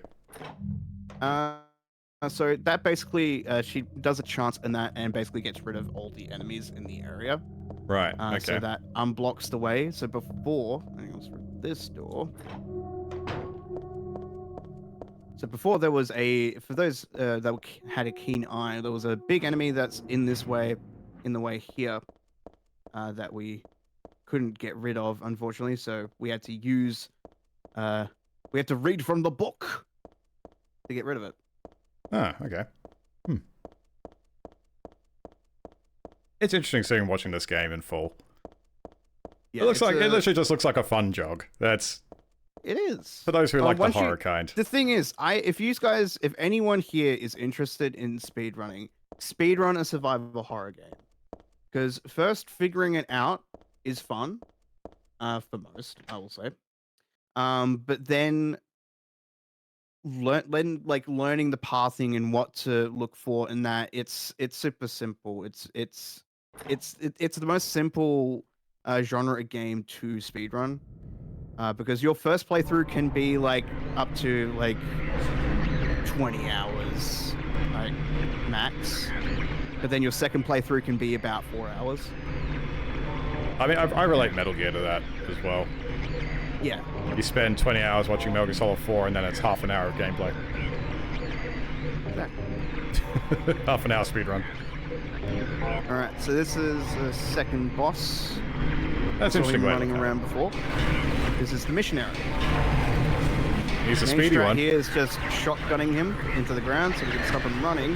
So that basically, she does a chance in that and basically gets rid of all the enemies in the area. Right. Okay. So that unblocks the way. So before, I think it was through this door. So before there was for those that had a keen eye, there was a big enemy that's in the way here, that we couldn't get rid of, unfortunately. So we had to we had to read from the book to get rid of it. Ah, okay. It's interesting watching this game in full. Yeah, It literally just looks like a fun jog. It is. For those who like the once horror kind. The thing is, if anyone here is interested in speedrunning, speedrun a survival horror game. Because first, figuring it out is fun, for most, I will say. But then, learning the pathing and what to look for, and that it's super simple. It's the most simple genre of game to speedrun. Because your first playthrough can be like up to like 20 hours, like max. But then your second playthrough can be about 4 hours. I mean, I relate Metal Gear to that as well. Yeah. You spend 20 hours watching Metal Gear Solid 4, and then it's half an hour of gameplay. Exactly. Half an hour speedrun. Alright, so this is a second boss. That's Saw interesting. him running around before. This is the missionary. He's a Main speedy strat one. here is just shotgunning him into the ground so we can stop him running.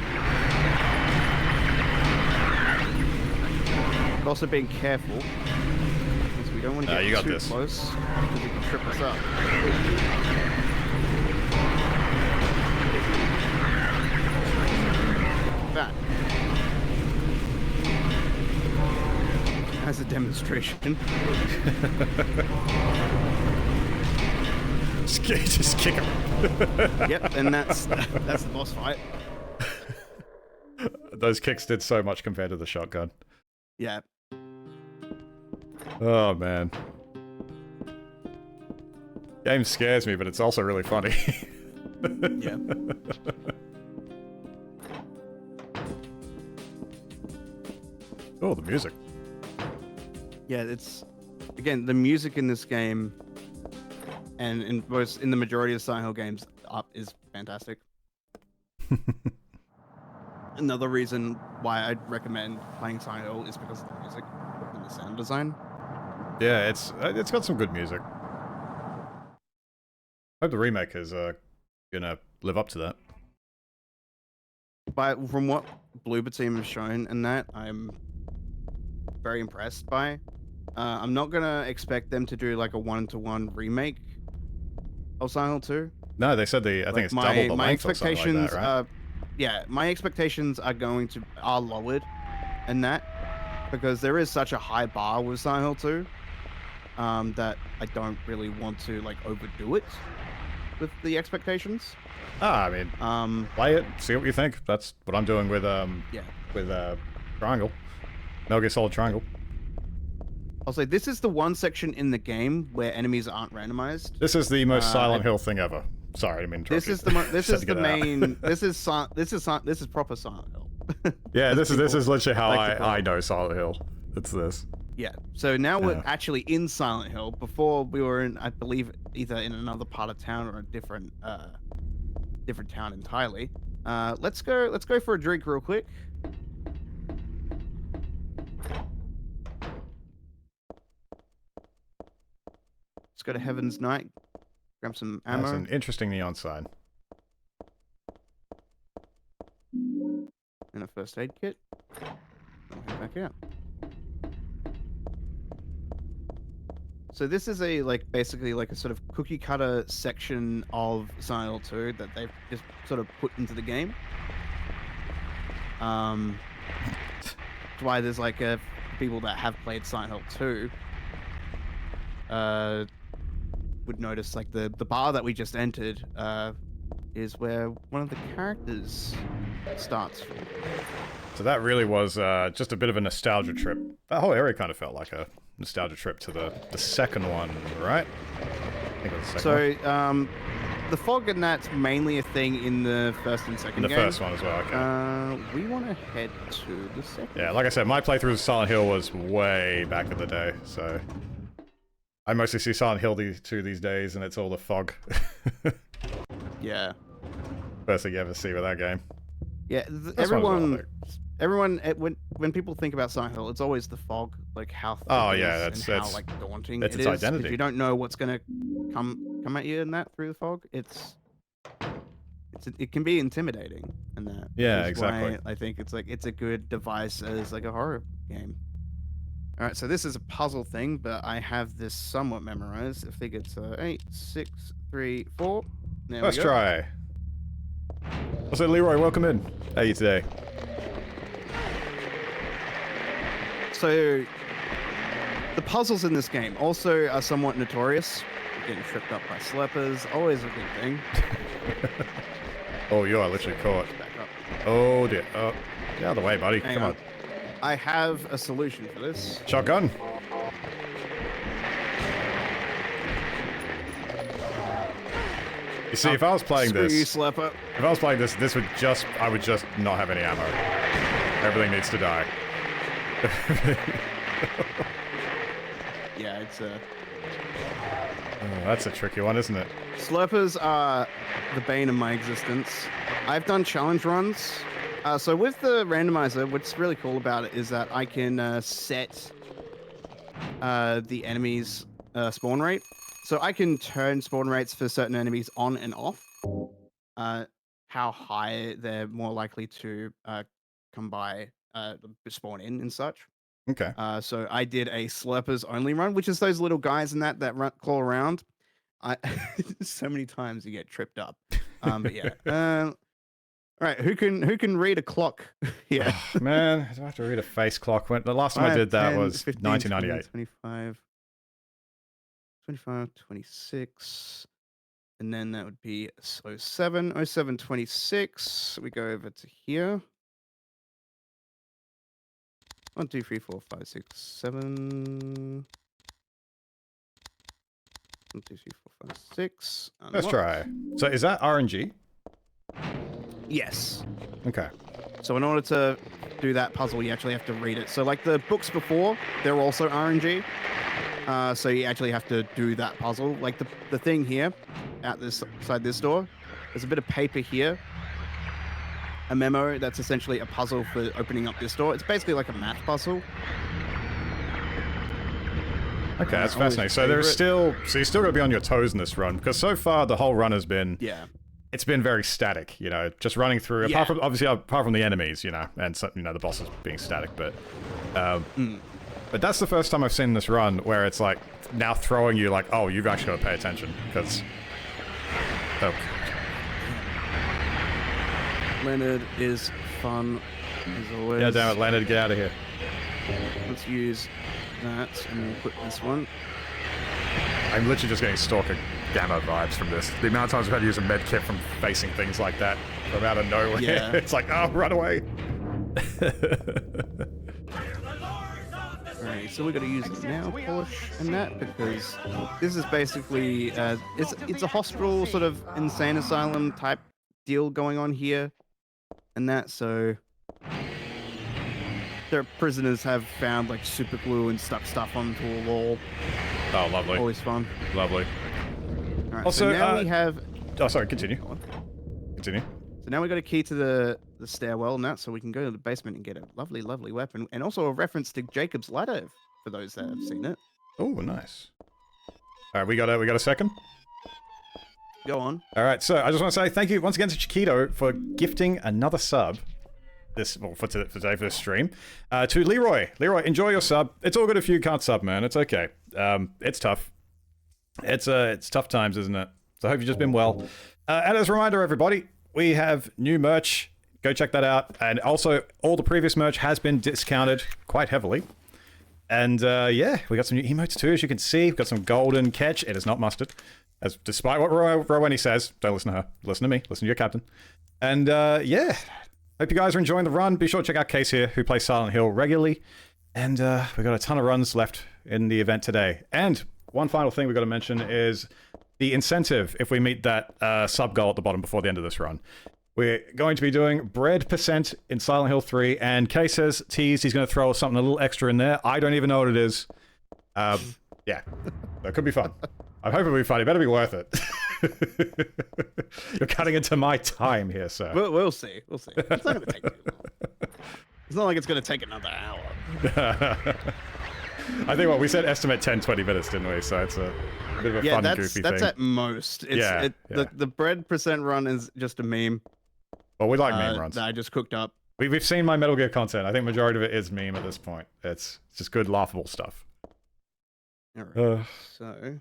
But also being careful, because we don't want to get too close, because he can trip us up. That. As a demonstration. Just kick him. Yep, and that's the boss fight. Those kicks did so much compared to the shotgun. Yeah. Oh man. Game scares me, but it's also really funny. Yeah. Oh, the music. Yeah, it's again the music in this game and in the majority of Silent Hill games, up is fantastic. Another reason why I'd recommend playing Silent Hill is because of the music and the sound design. Yeah, it's got some good music. Hope the remake is gonna live up to that. But from what Bloober Team has shown and that, I'm very impressed by. I'm not gonna expect them to do like a 1-to-1 remake of Silent Hill 2. No, they said I think it's double the my length or something like expectations that, right? yeah, my expectations are lowered in that because there is such a high bar with Silent Hill 2 that I don't really want to like overdo it with the expectations. I mean, play it, see what you think. That's what I'm doing with Triangle. Metal Gear Solid Triangle. I'll say this is the one section in the game where enemies aren't randomized. This is the most Silent Hill thing ever. Sorry, I didn't mean to interrupt This is you. this is the main. This is proper Silent Hill. Yeah, this is literally how like I know Silent Hill. It's this. Yeah. So now we're actually in Silent Hill. Before we were in, I believe, either in another part of town or a different town entirely. Let's go for a drink real quick. Let's go to Heaven's Night. Grab some ammo. That's an interesting neon sign. And a first aid kit. I'll head back out. So this is basically a sort of cookie cutter section of Silent Hill 2 that they've just sort of put into the game. That's why there's people that have played Silent Hill 2 would notice the bar that we just entered is where one of the characters starts from. So that really was just a bit of a nostalgia trip. That whole area kind of felt like a nostalgia trip to the second one, right? I think it was the second one. The fog and that's mainly a thing in the first and second In the game. first one as well, okay. We want to head to the second. Yeah, like I said, my playthrough of Silent Hill was way back in the day, so I mostly see Silent Hill 2 these days, and it's all the fog. Yeah. First thing you ever see with that game. Yeah, everyone, when people think about Silent Hill, it's always the fog, how thick that's how daunting that's it its is. identity. If you don't know what's gonna come at you in that through the fog, it can be intimidating in that. Yeah, Which is exactly. why I think it's a good device as a horror game. All right, so this is a puzzle thing, but I have this somewhat memorized. I think it's 8, 6, 3, 4. There First we go. try. Also, Leroy, welcome in. How are you today? So, the puzzles in this game also are somewhat notorious. Getting tripped up by slippers, always a good thing. Oh, you are literally caught. Back up. Oh dear. Oh, get out of the way, buddy. Hang Come on. on. I have a solution for this. Shotgun. You see, if I was playing Screw this, you, Slapper. if I was playing this, I would just not have any ammo. Everything needs to die. Yeah, it's Oh, that's a tricky one, isn't it? Slurpers are the bane of my existence. I've done challenge runs. So with the randomizer, what's really cool about it is that I can set the enemy's spawn rate. So I can turn spawn rates for certain enemies on and off. How high they're more likely to come by, spawn in and such. Okay. So I did a Slurpers only run, which is those little guys in that claw around. So many times you get tripped up. But yeah. All right, who can read a clock? Yeah. Oh, man, I don't have to read a face clock. The last time I did that was 1998. 25, 26. And then that would be 07, 26. We go over to here. 1, 2, 3, 4, 5, 6, 7. 1, 2, 3, 4, 5, 6. Let's try. So is that RNG? Yes. Okay. So in order to do that puzzle, you actually have to read it. So like the books before, they're also RNG. So you actually have to do that puzzle. Like the thing here, out this side this door, there's a bit of paper here. A memo that's essentially a puzzle for opening up this door. It's basically like a math puzzle. Okay, that's fascinating. So there's still, so you still got to be on your toes in this run, because so far the whole run has been, it's been very static. You know, just running through. Apart from obviously, apart from the enemies, you know, and some, you know, the bosses being static, but that's the first time I've seen this run where it's like now throwing you like, oh, you've actually got to pay attention because. Oh. Leonard is fun, as always. Yeah, damn it, Leonard, get out of here. Let's use that, and we'll put this one. I'm literally just getting Stalker Gamma vibes from this. The amount of times I've had to use a med kit from facing things like that from out of nowhere. Yeah. It's like, oh, run away. Alright, so we're going to use nail polish and that because this is basically, it's a hospital, sort of insane asylum type deal going on here. And that, so their prisoners have found like super glue and stuck stuff onto a wall. Oh, lovely. Always fun. Lovely. All right, Also, so now we have. Oh, sorry. Continue. Continue. So now we got a key to the stairwell and that, so we can go to the basement and get a lovely, lovely weapon, and also a reference to Jacob's ladder for those that have seen it. Oh, nice. All right, we got a second. Go on. All right, so I just want to say thank you once again to Chiquito for gifting another sub. For today for this stream, to Leroy. Leroy, enjoy your sub. It's all good if you can't sub, man. It's okay. It's tough. It's tough times, isn't it? So I hope you've just been well. And as a reminder, everybody, we have new merch. Go check that out. And also, all the previous merch has been discounted quite heavily. And yeah, we got some new emotes too, as you can see. We've got some golden catch. It is not mustard. As despite what Rowanny says, don't listen to her. Listen to me. Listen to your captain. And yeah. Hope you guys are enjoying the run. Be sure to check out Case here, who plays Silent Hill regularly. And we've got a ton of runs left in the event today. And one final thing we've got to mention is the incentive if we meet that sub goal at the bottom before the end of this run. We're going to be doing bread percent in Silent Hill 3, and Case has teased he's going to throw something a little extra in there. I don't even know what it is. Yeah, that could be fun. I hope it'll be fun. It better be worth it. You're cutting into my time here, sir. We'll see. We'll see. It's not going to take too long. It's not like it's going to take another hour. I think we said estimate 10-20 minutes, didn't we? So it's a bit of a fun, goofy thing. That's at most. The bread percent run is just a meme. Well, we like meme runs. That I just cooked up. We've seen my Metal Gear content. I think majority of it is meme at this point. It's just good, laughable stuff. All right. So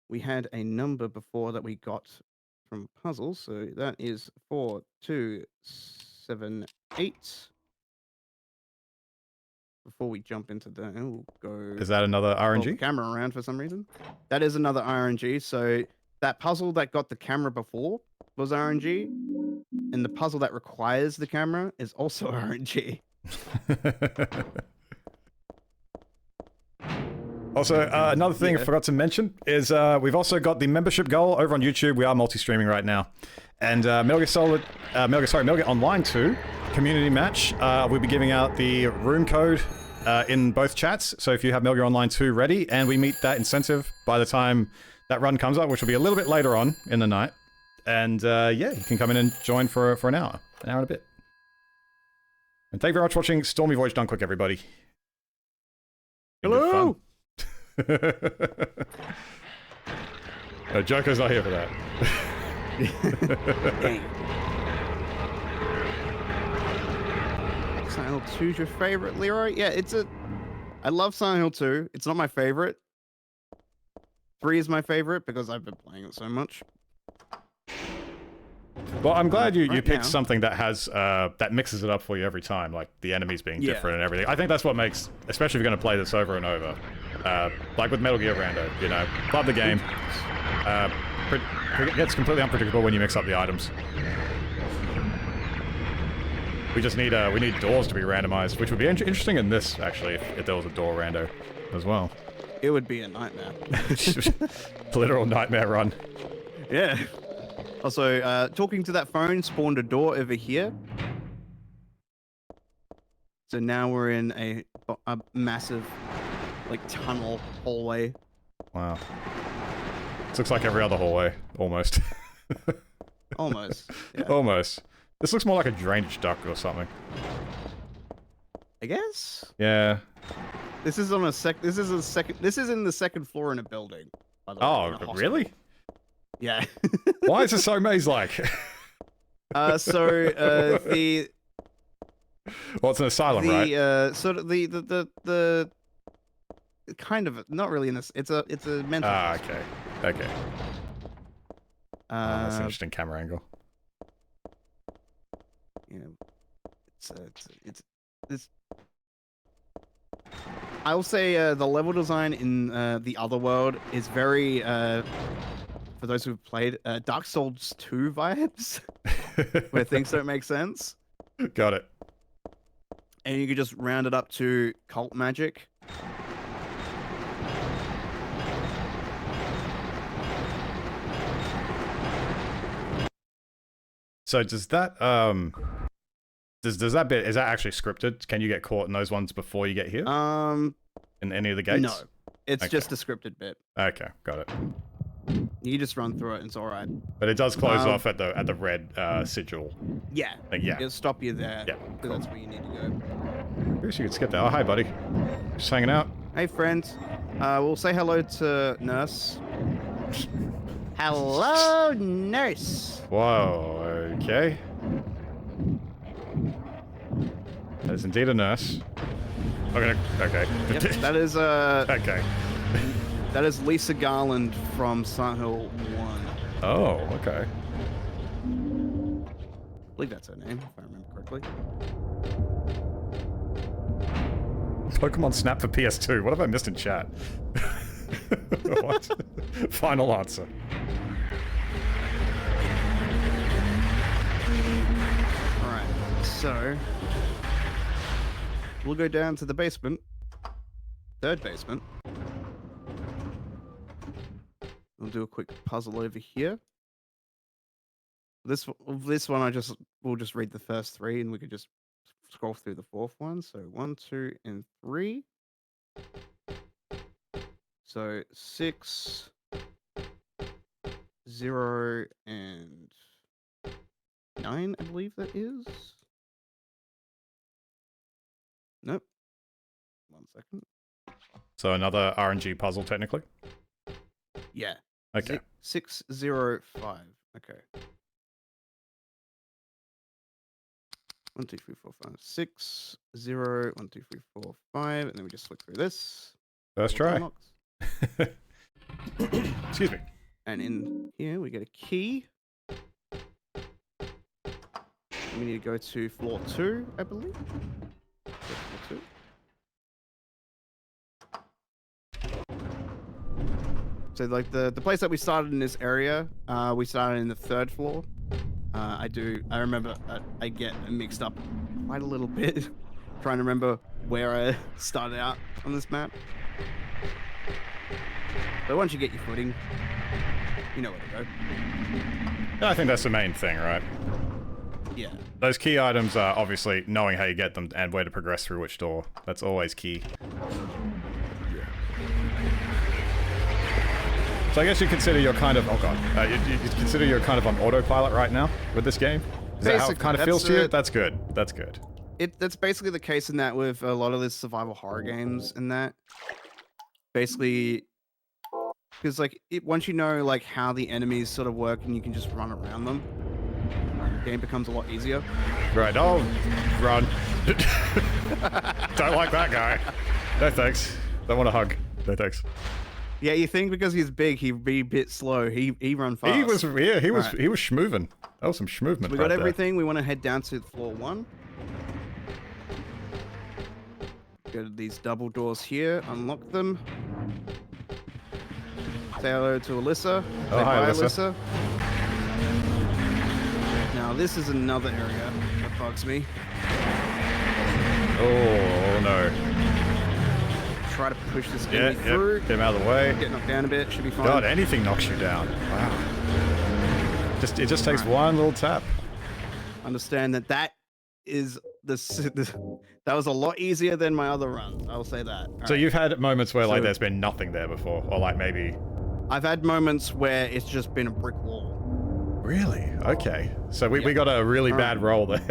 we had a number before that we got from puzzles. So that is 4, 2, 7, 8. Before we jump into that, we'll go. Is that another RNG? The camera around for some reason. That is another RNG. So that puzzle that got the camera before was RNG, and the puzzle that requires the camera is also RNG. Also, another thing I forgot to mention is we've also got the membership goal over on YouTube. We are multi-streaming right now. And Metal Gear Online 2 community match. We'll be giving out the room code in both chats. So if you have Metal Gear Online 2 ready, and we meet that incentive by the time that run comes up, which will be a little bit later on in the night. And yeah, you can come in and join for an hour and a bit. And thank you very much for watching Stormy Voyage Done Quick, everybody. Hello! No, Joker's not here for that. Silent Hill 2's your favorite, Leroy? Yeah, I love Silent Hill 2. It's not my favorite. 3 is my favorite because I've been playing it so much. Well, I'm glad you picked something that has that mixes it up for you every time, like the enemies being different and everything. I think that's what makes, especially if you're going to play this over and over, like with Metal Gear Rando. You know, love the game. It gets completely unpredictable when you mix up the items. We just need doors to be randomized, which would be interesting in this actually if there was a door rando as well. It would be a nightmare. Literal nightmare run. Yeah. Also, talking to that phone spawned a door over here. So now we're in a massive, like, tunnel hallway. Wow. This looks like every other hallway, almost. Almost. Yeah. Almost. This looks more like a drainage duct or something. I guess. Yeah. This is on a This is a second. This is in the second floor in a building. By the way, in a Oh, hospital. really? Yeah. Why is it so maze-like? The Well, it's an asylum, right? sort of the kind of not really in this. It's a mental. Ah, okay. Okay. That's an Uh, interesting camera angle. you know, it's. I will say the level design in the other world is very for those who've played Dark Souls 2 vibes, where things don't make sense, Got it. and you could just round it up to cult magic. So does that does that bit, is that actually scripted? Can you get caught in those ones before you get here? In any of the gates? No, it's Okay. just a scripted bit. Okay, got it. You just run through it, and it's all right. But it does close off at the red sigil. Yeah, Yeah. it'll stop you there. Yeah, 'cause that's where you need to go. I guess you could skip that. Oh, hi, buddy. Just hanging out. Hey, friend. We'll say hello to Nurse. Hello, Nurse. Whoa, okay. That is indeed a nurse. Okay. Yep, that is Okay. that is Lisa Garland from Silent Hill 1. Oh, okay. I believe that's her name, if I remember correctly. Pokemon Snap for PS2. What have I missed in chat? What? Final answer. Alright, so we'll go down to the basement. Third basement. We'll do a quick puzzle over here. This one we'll just read the first three and we could just scroll through the fourth one. So 1, 2, and 3. So 6, 0, and 9, I believe that is. Nope. 1 second. So another RNG puzzle, technically? Yeah. Okay. 6, 0, 5. Okay. 1, 2, 3, 4, 5, 6, 0, 1, 2, 3, 4, 5, and then we just flick through this. First All try. unlocks. Excuse me. And in here we get a key. We need to go to floor 2, I believe. So floor 2. So like the place that we started in this area, we started in the 3rd floor. I remember I get mixed up quite a little bit trying to remember where I started out on this map. But once you get your footing, you know where to go. Yeah, I think that's the main thing, right? Yeah. Those key items are obviously knowing how you get them and where to progress through which door. That's always key. So I guess you consider you're kind of, oh god, you consider you're kind of on autopilot right now with this game? Is that how it Basically, kind of feels to you? that's That's good. That's good. That's basically the case in that with a lot of the survival horror games and that. Basically, because like once you know like how the enemies sort of work and you can just run around them, the game becomes a lot easier. Right, oh, run. Don't like that guy. No thanks. Don't want a hug. No thanks. Yeah, you think because he's big, he'd be a bit slow. He run fast. He was Right. he was schmoovin'. That was some schmoovement. We right got there. everything. We want to head down to floor 1. Go to these double doors here. Unlock them. Say hello to Alyssa. Oh, Say hi, bye, Alyssa. Now this is another area that bugs me. Oh no. Try to push this Yeah, enemy through. get him out of the way. Get knocked down a bit. Should be fine. God, anything knocks you down. Wow. It just takes one little tap. Understand that is that was a lot easier than my other runs. I'll say that. All So right. you've had moments where like So- there's been nothing there before, or like maybe. I've had moments where it's just been a brick wall. Really? Okay. So we Yeah. got a really All bad roll there.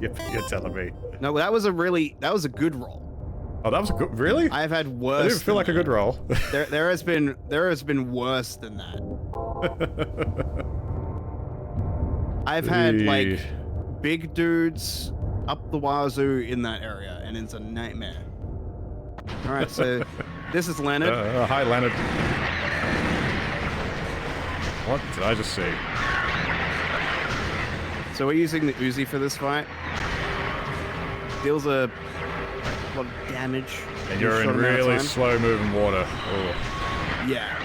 You're telling me. No, that was a good roll. Oh, that was a good. Really? I've had I worse. didn't feel than like a good roll. that. There has been worse than that. I've had like Eesh. big dudes up the wazoo in that area, and it's a nightmare. All right, so this is Leonard. Hi, Leonard. What did I just see? So we're using the Uzi for this fight. Deals a lot of damage. And you're in short amount of really time. slow-moving water. Oh, Yeah.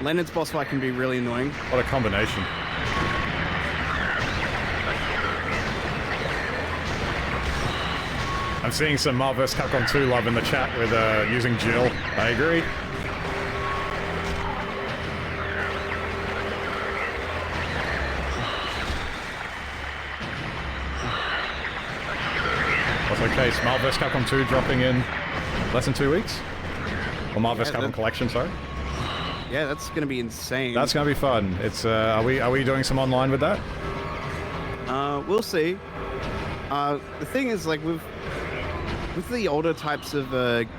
Leonard's boss fight can be really annoying. what a combination. I'm seeing some Marvel vs. Capcom 2 love in the chat with using Jill. I agree. What's the case? Marvel vs. Capcom 2 dropping in less than 2 weeks? Or Marvel vs. Yeah, Capcom that- Collection, sorry? Yeah, that's gonna be insane. That's gonna be fun. It's are we doing some online with that? We'll see. The thing is, like, with the older types of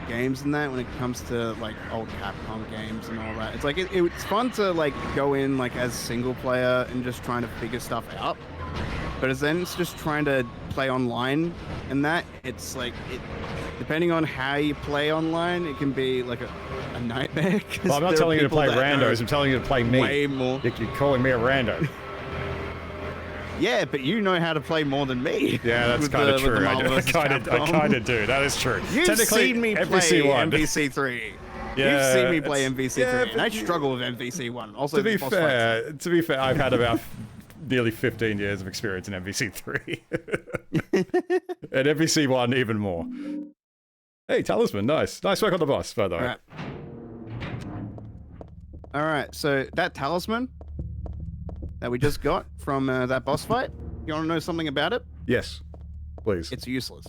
games and that, when it comes to like old Capcom games and all that, it's like it's fun to like go in like as single player and just trying to figure stuff out. But then it's just trying to play online, and that it's like depending on how you play online, it can be like a nightmare. 'cause Well, I'm not there are telling you to people play that know randos. I'm telling you to play me. way more. You're calling me a rando. Yeah, but you know how to play more than me. Yeah, that's with kind of the- with true. the I Marvel vs. kind Capcom. of do. That is true. You've Technically, seen me play MVC1. MVC3. Yeah, You've seen me play it's- MVC3, yeah, and I but you- struggle with MVC1. Also, To be the boss fights. fair, I've had about nearly 15 years of experience in MVC3. And MVC1 even more. Hey, Talisman, nice. Nice work on the boss, by the way. All right, so that talisman that we just got from that boss fight, you want to know something about it? Yes, please. It's useless.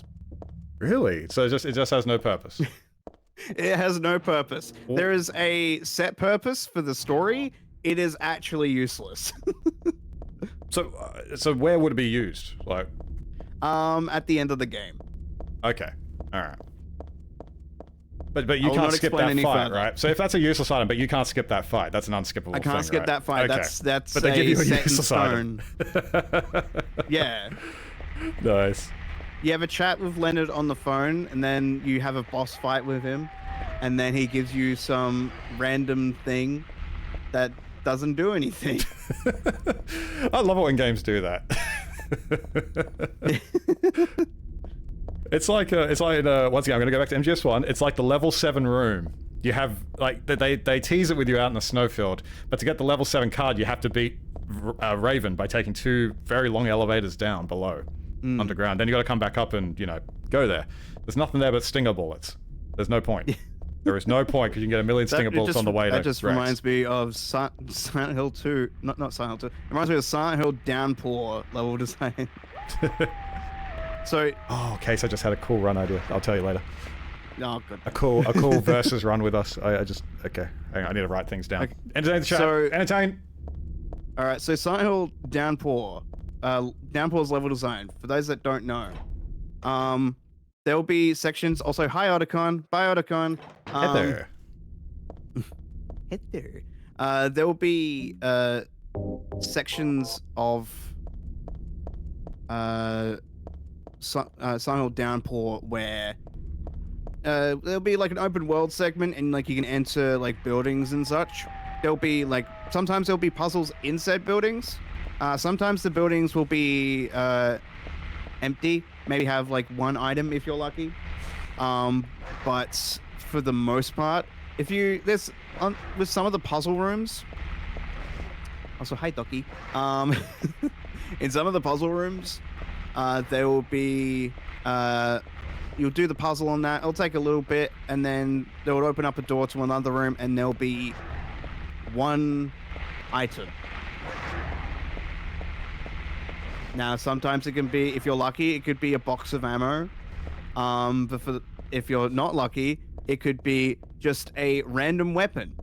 Really? So it just has no purpose. It has no purpose. Well- There is a set purpose for the story. It is actually useless. So where would it be used? Like, At the end of the game. okay, all right. But you I will can't not skip explain that any fight, further. right? So if that's a useless item, but you can't skip that fight, that's an unskippable I can't thing, skip right? that fight. Okay. That's But they give you a set in useless item. stone. Yeah. Nice. You have a chat with Leonard on the phone, and then you have a boss fight with him, and then he gives you some random thing that doesn't do anything. I love it when games do that. It's like once again, I'm gonna go back to MGS1. It's like the level 7 room. You have like they tease it with you out in the snowfield, but to get the level 7 card, you have to beat Raven by taking 2 very long elevators down below underground. Then you got to come back up and go there. There's nothing there but stinger bullets. There's no point. There is no point because you can get a million stinger bullets on the way. That just Rex. reminds me of Silent Hill 2. Not Silent Hill 2. It reminds me of Silent Hill Downpour level design. So, Oh, Case, I just had a cool run idea. I'll tell you later. oh, good. A cool versus run with us. I just okay. Hang on, I need to write things down. Okay. Entertain the chat. So- Entertain. All right, so Silent Hill Downpour. Downpour's level design. For those that don't know, there will be sections. Also, hi Otacon. Bye Otacon. Heather. Heather. There will be sections of Silent Hill Downpour where there'll be like an open world segment, and like you can enter like buildings and such. There'll be like sometimes there'll be puzzles inside buildings. Sometimes the buildings will be empty. Maybe have like one item if you're lucky. But for the most part, if you with some of the puzzle rooms. Also, hi Doki. In some of the puzzle rooms, there will be you'll do the puzzle on that. It'll take a little bit, and then they will open up a door to another room, and there'll be one item. Now, sometimes it can be, if you're lucky, it could be a box of ammo. But if you're not lucky, it could be just a random weapon.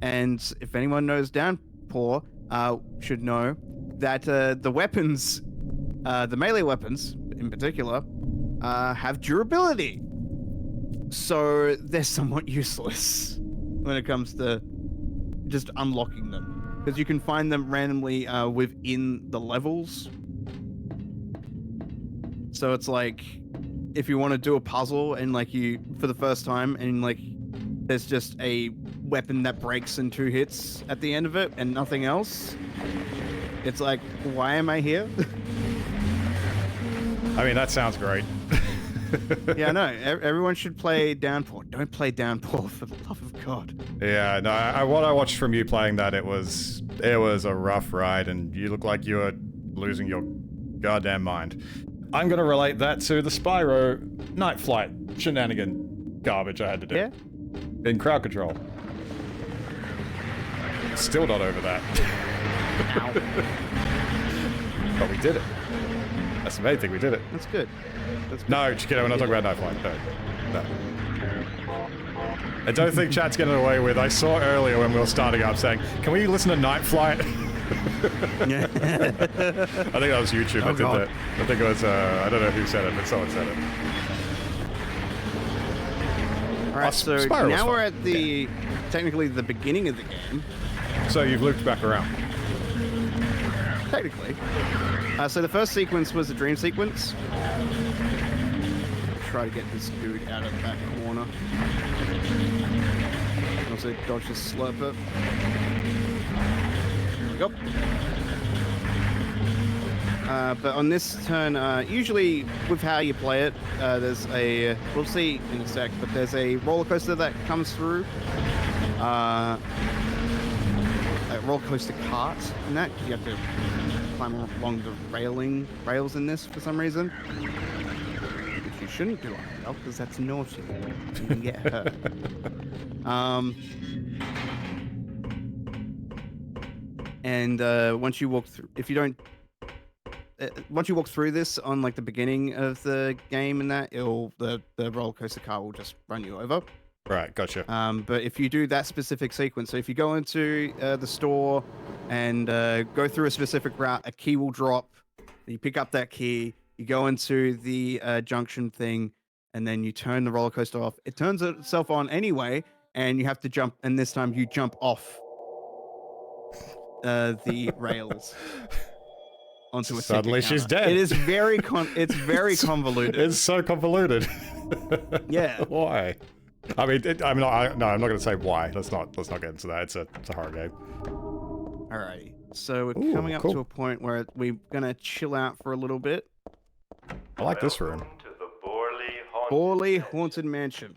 And if anyone knows Downpour, should know that the weapons, the melee weapons in particular, have durability. So they're somewhat useless when it comes to just unlocking them. Because you can find them randomly within the levels. So it's like, if you want to do a puzzle and like for the first time and like there's just a weapon that breaks in 2 hits at the end of it and nothing else, it's like, why am I here? I mean, that sounds great. Yeah, no, everyone should play Downpour. Don't play Downpour, for the love of God. Yeah, no, what I watched from you playing that, it was a rough ride, and you look like you were losing your goddamn mind. I'm gonna relate that to the Spyro night flight shenanigan garbage I had to do. Yeah? In crowd control. Still not over that. Ow. But we did it. That's the main thing, we did it. That's good. That's good. No, just kidding, we're not talking about night flight. No. I don't think chat's getting away with. I saw earlier when we were starting up saying, can we listen to Night Flight? I think that was YouTube that did that. I think it was, I don't know who said it, but someone said it. Alright, so Spyro now we're at the, technically the beginning of the game. So you've looped back around. Technically. So the first sequence was the dream sequence. Try to get this dude out of that corner. Also dodge the slurper. There we go. But on this turn, usually with how you play it, there's a, we'll see in a sec, but there's a roller coaster that comes through. A roller coaster cart and that. You have to climb along the rails in this for some reason. Which you shouldn't do, because that's naughty. You can get hurt. And once you walk through, if you don't, once you walk through this on like the beginning of the game and that, the roller coaster car will just run you over. Right, gotcha. But if you do that specific sequence, so if you go into the store and go through a specific route, a key will drop. You pick up that key, you go into the junction thing, and then you turn the roller coaster off. It turns itself on anyway, and you have to jump, and this time you jump off the rails onto a Suddenly ticket she's counter. dead. It is very it's very convoluted. It's so convoluted. Yeah. Why? I mean, I'm not going to say why. Let's not get into that. It's a horror game. Alrighty. So we're coming up to a point where we're gonna chill out for a little bit. I like this room. Welcome to the Borley Haunted Mansion.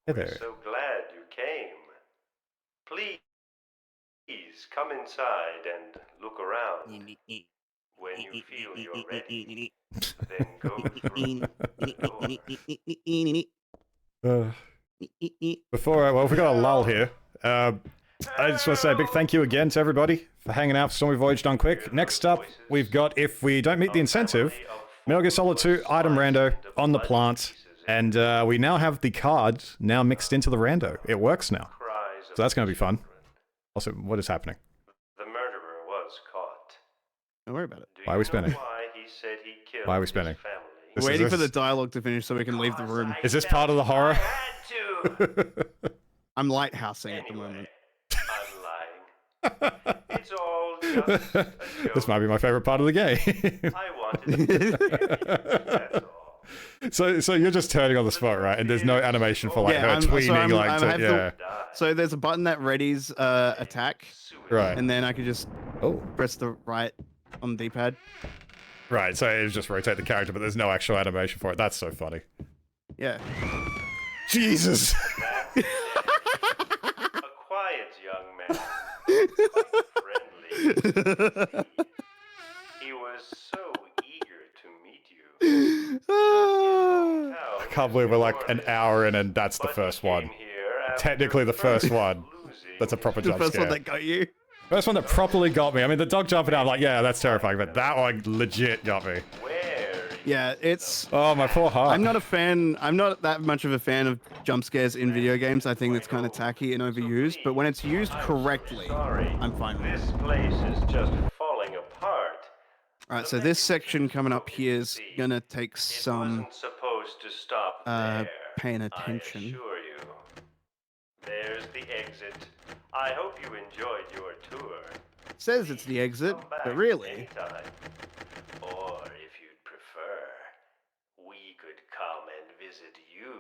Hey there. So glad you came. Please come inside and look around. When you feel you're ready, then go through the door. Well, we got a lull here. I just want to say a big thank you again to everybody for hanging out for Stormy Voyage Done Quick. Next up, we've got, if we don't meet the incentive, Metal Gear Solid 2 Item Rando on the plant. And we now have the card now mixed into the rando. It works now. So that's going to be fun. Also, what is happening? The murderer was caught. Don't worry about it. Do Why are you we know spinning? Why he said he killed Why are we his spinning? family? This- Waiting is for this- the dialogue to finish so we can leave the room. Is this part of the horror? I had to. I'm lighthousing at the Anyway, moment. I'm lying. It's all just a joke. This might be my favorite part of the game. I wanted to that's all. So you're just turning on the spot, right? And there's no animation for like Yeah, her I'm- tweening, so I'm- like I to, have the- yeah. So there's a button that readies attack, Right. and then I can just press the right on the D-pad. Right, so it just rotate the character, but there's no actual animation for it. That's so funny. Yeah. Jesus! A quiet young man. Quite friendly. He was so eager to meet you. I can't believe we're like an hour in and that's the first one. Technically the first one. That's a proper The jump first scare. one that got you. First one that properly got me. I mean, the dog jumping out, I'm like, yeah, that's terrifying, but that one legit got me. Yeah, it's. Oh, my poor heart. I'm not a fan. I'm not that much of a fan of jump scares in video games. I think that's kind of tacky and overused. But when it's used correctly, I'm fine with it. This place is just falling apart. All right, so this section coming up here is gonna take some Wasn't supposed to stop there. paying I attention. assure you. There's the exit. I hope you enjoyed your tour. It says it's the exit, Come back but really, anytime. Or if you'd prefer, we could come and visit you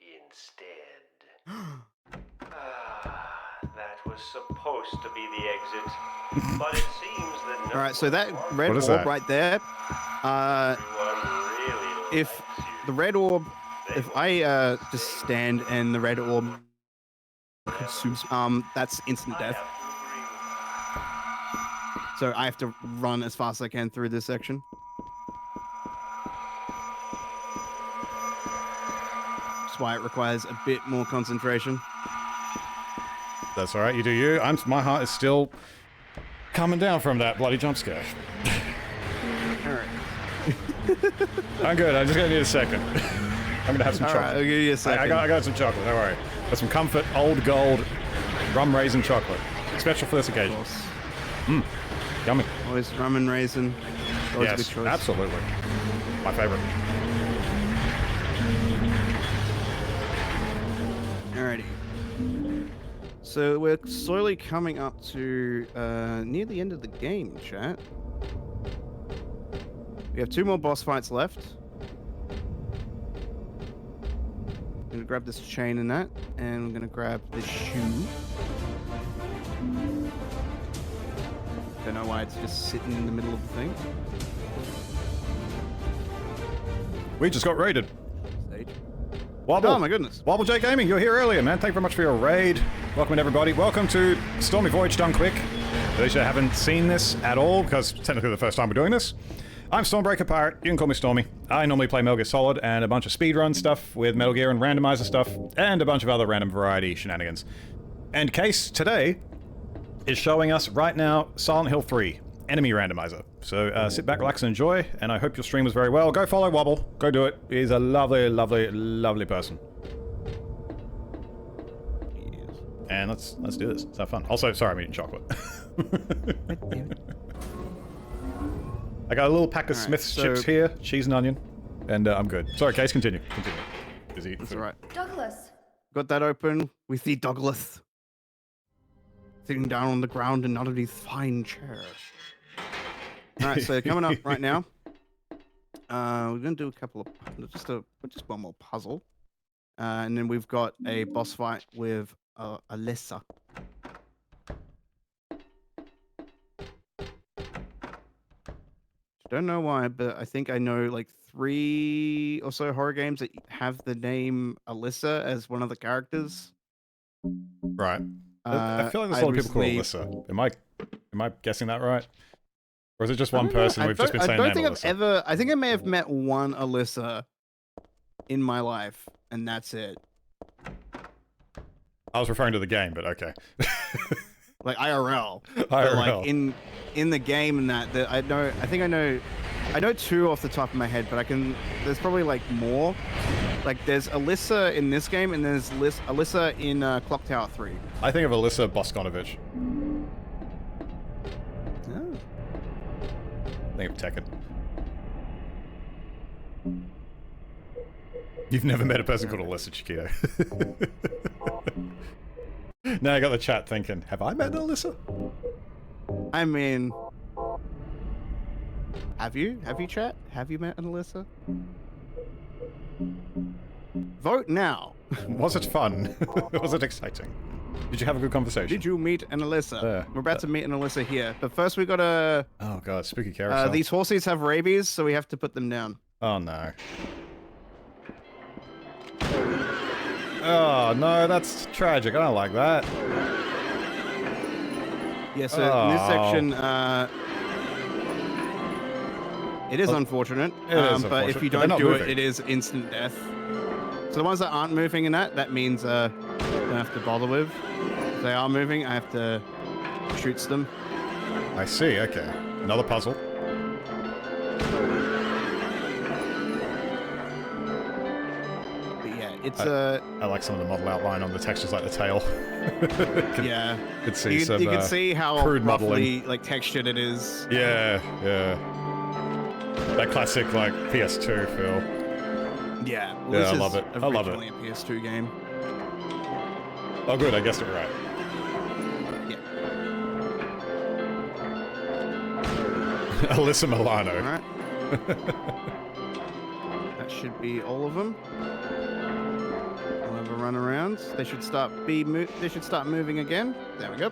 instead. That was supposed to be the exit, but it seems that no all right. So that red What orb is that? right there. one really If likes you. the red orb, if I just stand and the red orb consumes, that's instant I death. have to agree with So I have to run as fast as I can through this section. That's why it requires a bit more concentration. That's all right. You do you. My heart is still coming down from that bloody jump scare. All right. I'm good. I'm just gonna need a second. I'm gonna have some All chocolate. right, I'll give you a second. I got some chocolate. Don't worry. Got some Comfort Old Gold rum raisin chocolate, special for this occasion. Yummy. Always rum and raisin. Always a Yes, good choice. absolutely. My favorite. Alrighty. So we're slowly coming up to near the end of the game, chat. We have 2 more boss fights left. I'm gonna grab this chain and that, and I'm gonna grab this shoe. Don't know why it's just sitting in the middle of the thing. We just got raided. Stage. Wobble. Oh my goodness. Wobble J Gaming, you're here earlier, man. Thank you very much for your raid. Welcome everybody. Welcome to Stormy Voyage done quick. For those who haven't seen this at all, because technically the first time we're doing this. I'm StormBreaker Pirate. You can call me Stormy. I normally play Metal Gear Solid and a bunch of speedrun stuff with Metal Gear and Randomizer stuff, and a bunch of other random variety shenanigans. And Case today is showing us right now Silent Hill 3 Enemy Randomizer. So sit back, relax, and enjoy. And I hope your stream was very well. Go follow Wobble. Go do it. He's a lovely, lovely, lovely person. And let's do this. Let's have fun. Also, sorry, I'm eating chocolate. I got a little pack of Smith's chips here, cheese and onion, and I'm good. Sorry, Case, continue. Continue. Busy eating That's food. alright. Douglas. Got that open with the Douglas sitting down on the ground in none of these fine chairs. Alright, so coming up right now, we're gonna do a couple of just one more puzzle, and then we've got a boss fight with Alyssa. Don't know why, but I think I know like 3 or so horror games that have the name Alyssa as one of the characters. Right. I feel like there's a lot of people called Alyssa. Am I guessing that right? Or is it just one person and we've just been saying I name don't think Alyssa? I think I may have met one Alyssa in my life, and that's it. I was referring to the game, but okay. Like IRL. But IRL. like in the game and that I know 2 off the top of my head, but there's probably like more. Like there's Alyssa in this game, and there's Alyssa in Clock Tower 3. I think of Alyssa Boskonovich. Oh. I think of Tekken. You've never met a person called Alyssa, Chiquito. Now I got the chat thinking, have I met Alyssa? I mean, have you chat? Have you met an Alyssa? Vote now. Was it fun? Was it exciting? Did you have a good conversation? Did you meet an Alyssa? There. We're about to meet an Alyssa here, but first we gotta. Oh god, spooky carousel. These horses have rabies, so we have to put them down. Oh no. Oh no, that's tragic. I don't like that. Yeah, so in this section, it is Well, unfortunate. it is but unfortunate, if you but they're don't not do moving. it, it is instant death. So the ones that aren't moving in that means don't have to bother with. If they are moving, I have to shoots them. I see, okay. Another puzzle. But yeah, it's I like some of the model outline on the textures, like the tail. yeah. Could see You some, can see how crude roughly modeling. like textured it is. Yeah, yeah. That classic, like, PS2 feel. Yeah, well, Yeah, this I is love it. I love it. originally a PS2 game. Oh, good, I guessed it right. Yeah. Alyssa Milano. All right. That should be all of them. We'll have a run around. They should start moving again. There we go.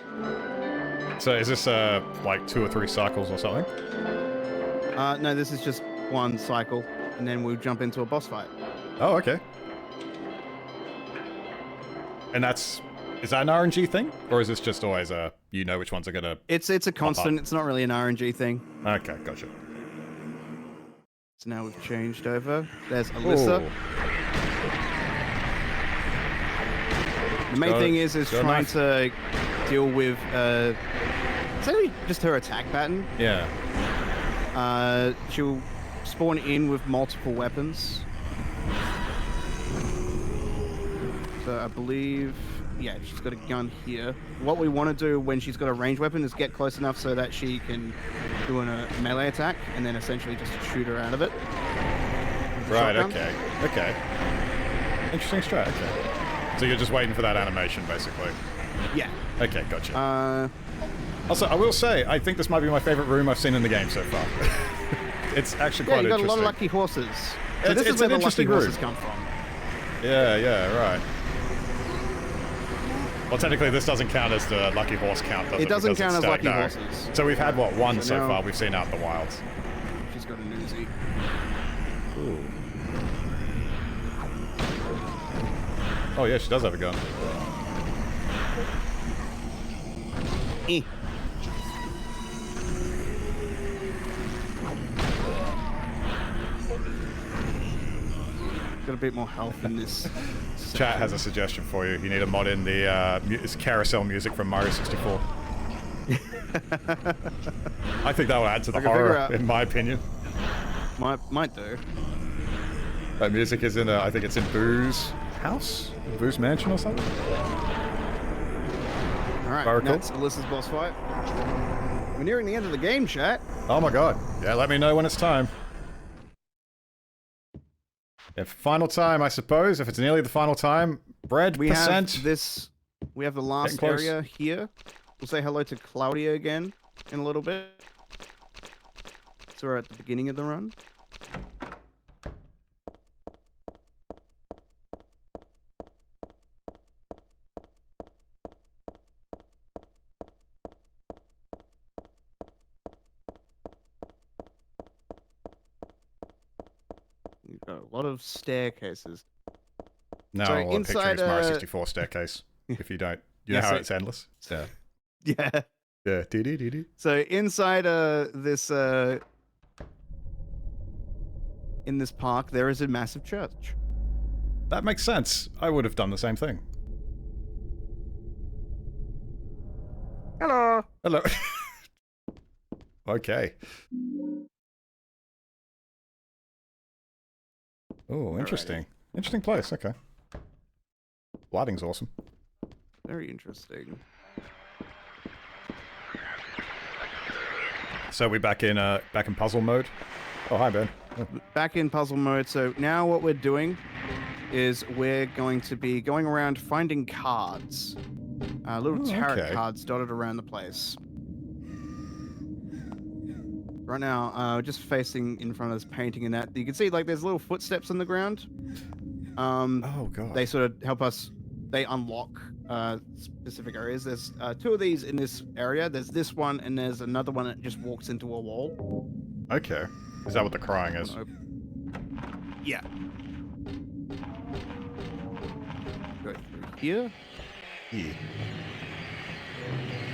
So is this, like 2 or 3 cycles or something? No, this is just one cycle, and then we'll jump into a boss fight. Oh, okay. And is that an RNG thing? Or is this just always you know which ones are gonna... It's a constant. It's not really an RNG thing. Okay, gotcha. So now we've changed over. There's Alyssa. Ooh. The main thing is got a trying knife. to deal with it's only just her attack pattern. Yeah. She'll spawn in with multiple weapons. So I believe, yeah, she's got a gun here. What we want to do when she's got a ranged weapon is get close enough so that she can do a melee attack and then essentially just shoot her out of it. with the Right, shotgun. okay. Okay. Interesting strat, okay. So you're just waiting for that animation, basically. Yeah. Okay, gotcha. Also, Also, I will say, I think this might be my favorite room I've seen in the game so far. It's actually yeah, quite you got a lot of interesting. lucky horses. So It's- this it's is where an the lucky interesting horses room. come from. Yeah, yeah, right. Well, technically, this doesn't count as the lucky horse count, does it? It doesn't Because count it's as lucky no. horses. So we've had, what, one so now- far we've seen out in the wilds. She's got an Uzi. Ooh. Oh, yeah, she does have a gun. Eh. Got a bit more health in this. Chat has a suggestion for you. You need to mod in the it's carousel music from Mario 64. I think that will add to the I can horror, figure out- in my opinion. Might do. That music is in, I think it's in Boo's house? Boo's mansion or something? Alright, Very cool. that's Alyssa's boss fight. We're nearing the end of the game, chat. Oh my god. Yeah, let me know when it's time. If final time, I suppose. If it's nearly the final time, bread We percent. have this. We have the last Getting close. area here. We'll say hello to Claudia again in a little bit. So we're at the beginning of the run. We've got a lot of staircases. No, So a picture inside, is Mario 64 staircase. If you don't, you know Yes, how it- it's endless. Yeah. Yeah. Yeah. Dee-dee-dee-dee. So inside this in this park there is a massive church. That makes sense. I would have done the same thing. Hello. Hello. Okay. Oh, interesting. Interesting place. Okay. Lighting's awesome. Very interesting. So we back in puzzle mode. Oh, hi Ben. Oh. Back in puzzle mode. So now what we're doing is we're going to be going around finding cards. Little Oh, tarot okay. cards dotted around the place. Right now, we're just facing in front of this painting and that. You can see like there's little footsteps on the ground. Oh god. They sort of help us. They unlock specific areas. There's 2 of these in this area. There's this one, and there's another one that just walks into a wall. Okay. Is that what the crying is? Yeah. Go through here. Yeah.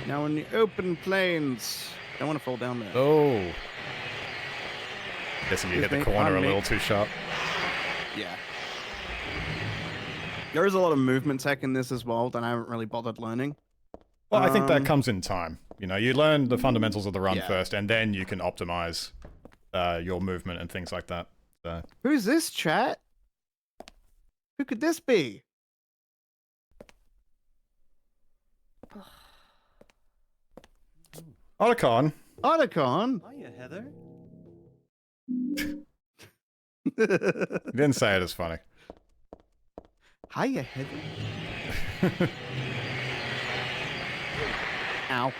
Now in the open plains. Don't want to fall down there. Oh. Guessing you hit Excuse the me, corner a pardon me. little too sharp. Yeah. There is a lot of movement tech in this as well that I haven't really bothered learning. Well, I think that comes in time. You know, you learn the fundamentals of the run Yeah. first, and then you can optimize your movement and things like that. So. Who's this, chat? Who could this be? Otacon. Otacon. Hiya, Heather. You didn't say it as funny. Hiya, Heather. Ow.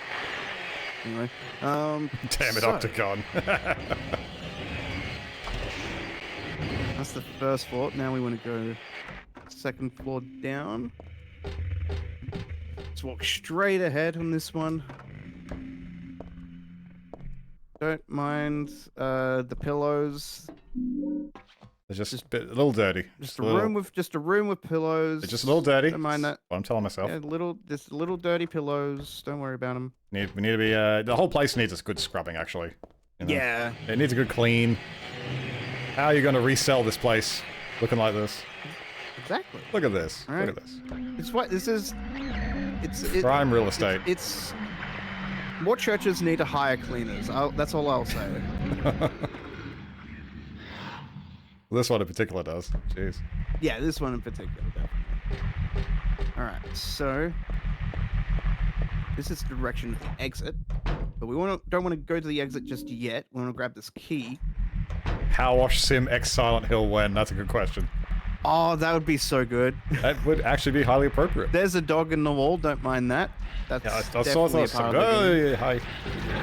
Anyway, Damn it, so, Octagon. That's the first floor. Now we want to go second floor down. Let's walk straight ahead on this one. Don't mind the pillows. They're just a little dirty. Just a room with pillows. They're just a little dirty. Don't mind that. What I'm telling myself. Yeah, just little dirty pillows. Don't worry about them. We need to be. The whole place needs a good scrubbing, actually. You know? Yeah. It needs a good clean. How are you going to resell this place looking like this? Exactly. Look at this. All right. Look at this. It's what this is. Prime real estate. It's more churches need to hire cleaners. That's all I'll say. This one in particular does. Jeez. Yeah, this one in particular, definitely. All right, so this is the direction of the exit, but we don't want to go to the exit just yet. We want to grab this key. Power Wash Sim X Silent Hill when? That's a good question. Oh, that would be so good. That would actually be highly appropriate. There's a dog in the wall. Don't mind that. That's Yeah, I definitely a part of the game. Oh, hi.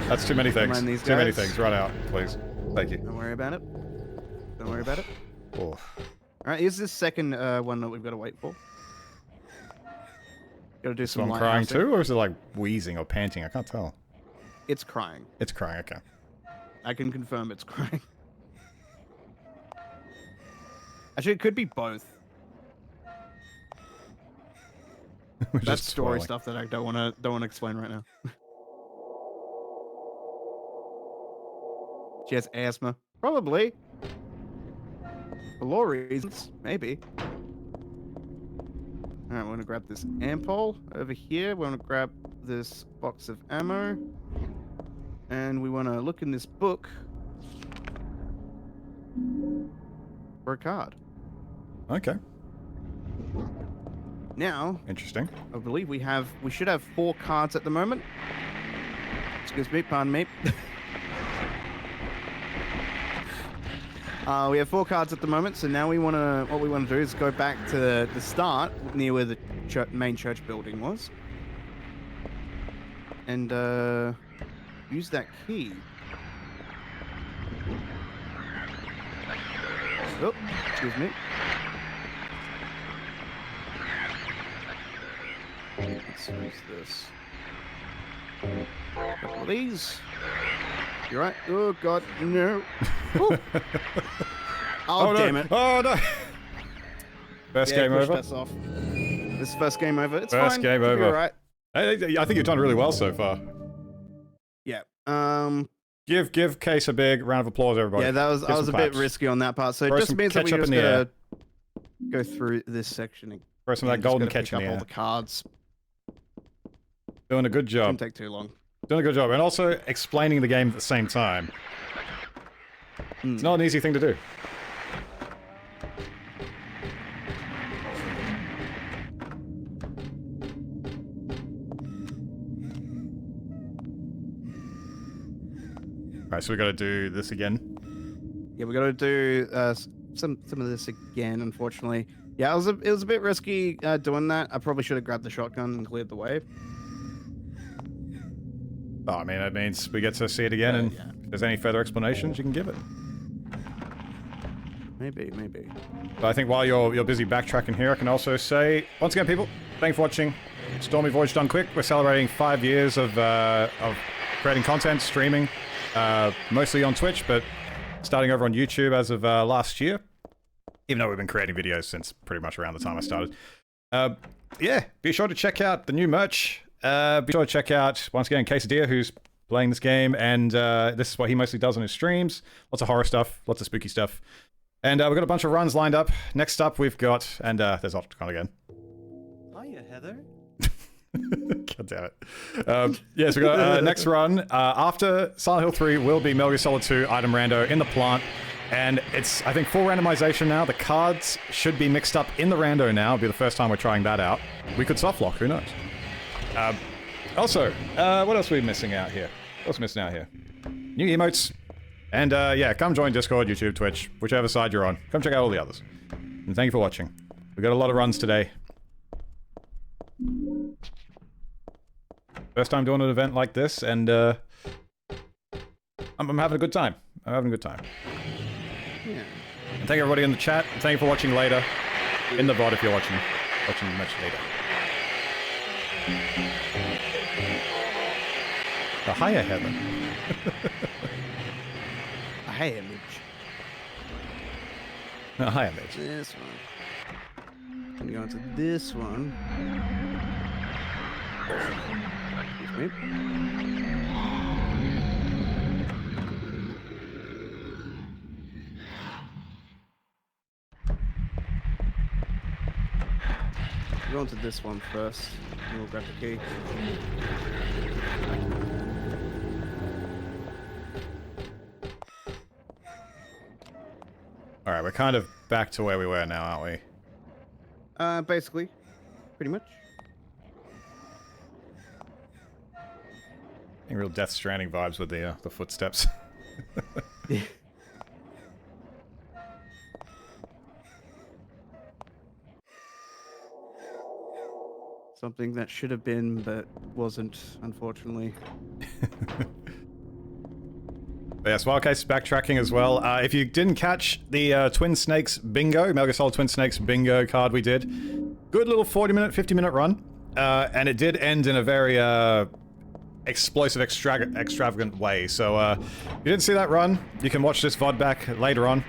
That's too many things. mind these Too many guys. things. Run out, please. Thank you. Don't worry about it. Don't worry about it. Oh. All right, here's this second one that we've got to wait for. Got to do So some I'm crying lighthousing. too, or is it like wheezing or panting? I can't tell. It's crying. It's crying, okay. I can confirm it's crying. Actually, it could be both. We're That's just story swirling. stuff that I don't want to explain right now. She has asthma, probably. For law reasons, maybe. All right, we're gonna grab this ampule over here. We want to grab this box of ammo, and we want to look in this book for a card. Okay, Now, interesting. I believe we should have 4 cards at the moment. Excuse me, pardon me. We have 4 cards at the moment, so now what we want to do is go back to the start, near where the main church building was. And use that key. Oh, excuse me. Let's use this. Couple of these. You right? Oh god, no. Ooh. Oh, no. damn it. Oh no! First game push over? this off. This is first game over. It's First fine. game You'll be over. alright. I think you've done really well so far. Yeah. Give Case a big round of applause, everybody. Yeah, I was Give a some bit claps. risky on that part. So it Throw just some means that we ketchup just in the air. gotta go through this section. Throw some of that Just golden gotta pick catch in up the all air. the cards. Doing a good job. Shouldn't take too long. Doing a good job. And also explaining the game at the same time. It's not an easy thing to do. Alright, so we gotta do this again. Yeah, we got to do some of this again. Unfortunately, yeah, it was a bit risky doing that. I probably should have grabbed the shotgun and cleared the way. Oh, I mean, that means we get to see it again, and yeah. if there's any further explanations, you can give it. Maybe. But I think while you're busy backtracking here, I can also say, once again, people, thanks for watching Stormy Voyage Done Quick. We're celebrating 5 years of creating content, streaming, mostly on Twitch, but starting over on YouTube as of last year, even though we've been creating videos since pretty much around the time I started. Yeah, be sure to check out the new merch. Be sure to check out, once again, Quesadilla, who's playing this game, and this is what he mostly does on his streams. Lots of horror stuff, lots of spooky stuff. And we've got a bunch of runs lined up. Next up, we've got, and there's Octagon again. Hiya, Heather. God damn it. Yes, we got next run. After Silent Hill 3 will be Metal Gear Solid 2 item rando in the plant. And it's, I think, full randomization now. The cards should be mixed up in the rando now. It'll be the first time we're trying that out. We could softlock, who knows? Also, what else are we missing out here? What's missing out here? New emotes. And yeah, come join Discord, YouTube, Twitch, whichever side you're on. Come check out all the others. And thank you for watching. We got a lot of runs today. First time doing an event like this, and I'm having a good time. I'm having a good time. Yeah. And thank everybody in the chat. And thank you for watching later. In the VOD if you're watching much later. Oh, hiya, Heather. A high image. Oh, hiya, mate. This one. I'm going to this one. Excuse me. I'm going to this one first. We'll grab the key. Alright, we're kind of back to where we were now, aren't we? Basically. Pretty much. I think real Death Stranding vibes with the footsteps. Something that should have been, but wasn't, unfortunately. But yes, Wildcase backtracking as well. If you didn't catch the Twin Snakes bingo, Metal Gear Solid Twin Snakes bingo card we did, good little 40-minute, 50-minute run. And it did end in a very explosive, extravagant way. So if you didn't see that run, you can watch this VOD back later on.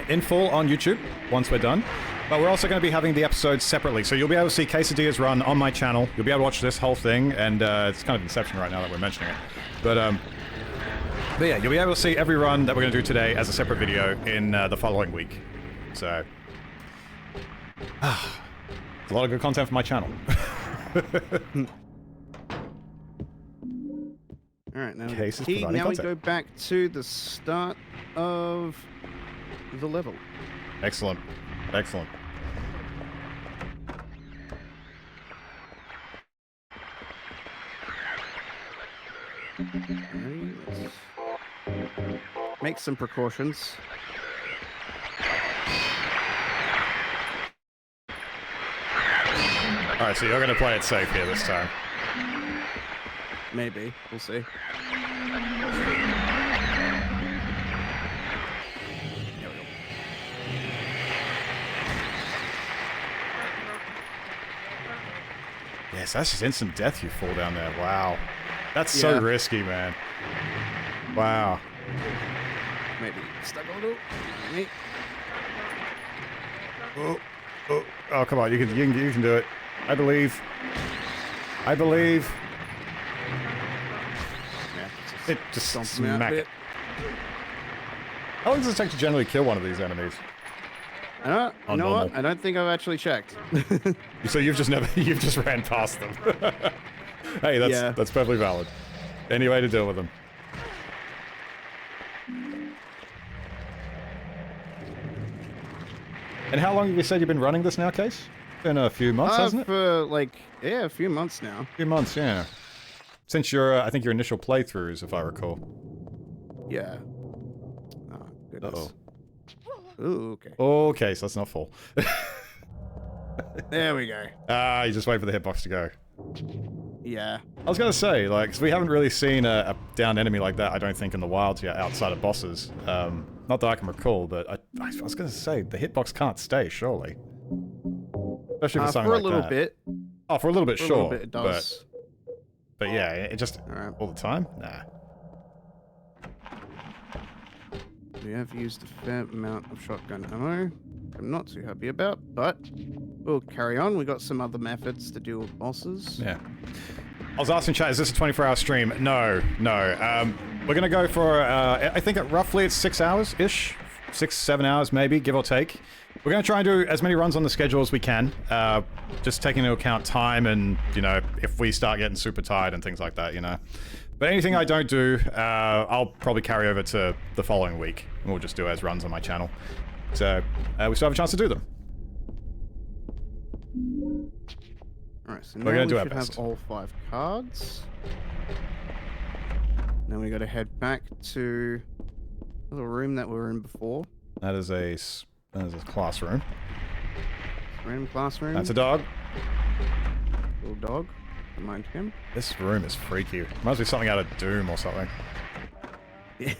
In full on YouTube, once we're done. But we're also going to be having the episodes separately, so you'll be able to see Quesadilla's run on my channel. You'll be able to watch this whole thing, and it's kind of Inception right now that we're mentioning it. But yeah, you'll be able to see every run that we're going to do today as a separate video in the following week. So, a lot of good content for my channel. Alright, now, Case is key, providing now content. we go back to the start of the level. Excellent. Excellent. Alright, let's make some precautions. Alright, so you're going to play it safe here this time. Maybe. We'll see. There we go. Yes, that's just instant death you fall down there. Wow. That's so risky, man. Wow. Maybe stuck a little. Wait. Oh, come on, you can do it. I believe. I believe. Yeah, It just stomp him out a smack it. bit. How long does it take to generally kill one of these enemies? You know what? normal. I don't think I've actually checked. So you've just ran past them. Hey, that's perfectly valid. Any way to deal with them. And how long have you said you've been running this now, Case? Been a few months, hasn't it? For like, yeah, a few months now. A few months, yeah. Since your, I think your initial playthroughs, if I recall. Yeah. Oh, goodness. Uh-oh. Ooh, okay. Okay, so that's not full. There we go. You just wait for the hitbox to go. Yeah. I was gonna say, like, 'cause we haven't really seen a downed enemy like that, I don't think, in the wilds yet, outside of bosses. Not that I can recall, but I was gonna say, the hitbox can't stay, surely. Especially for something for a like little that. bit. Oh, for a little bit, For a sure. little bit it does. But yeah, it just, Alright. all the time? Nah. We have used a fair amount of shotgun ammo. I'm not too happy about, but we'll carry on. We got some other methods to deal with bosses. Yeah. I was asking chat, is this a 24-hour stream? No, no. We're gonna go for, I think roughly it's 6 hours-ish. 6, 7 hours maybe, give or take. We're going to try and do as many runs on the schedule as we can, just taking into account time and, you know, if we start getting super tired and things like that, you know. But anything I don't do, I'll probably carry over to the following week. And we'll just do as runs on my channel. So, we still have a chance to do them. Alright, so We're now gonna we do our should best. have all 5 cards. Now we got to head back to the room that we were in before. That is a classroom. Random classroom. That's a dog. Little dog. Don't mind him. This room is freaky. Reminds me of something out of Doom or something. Yeah.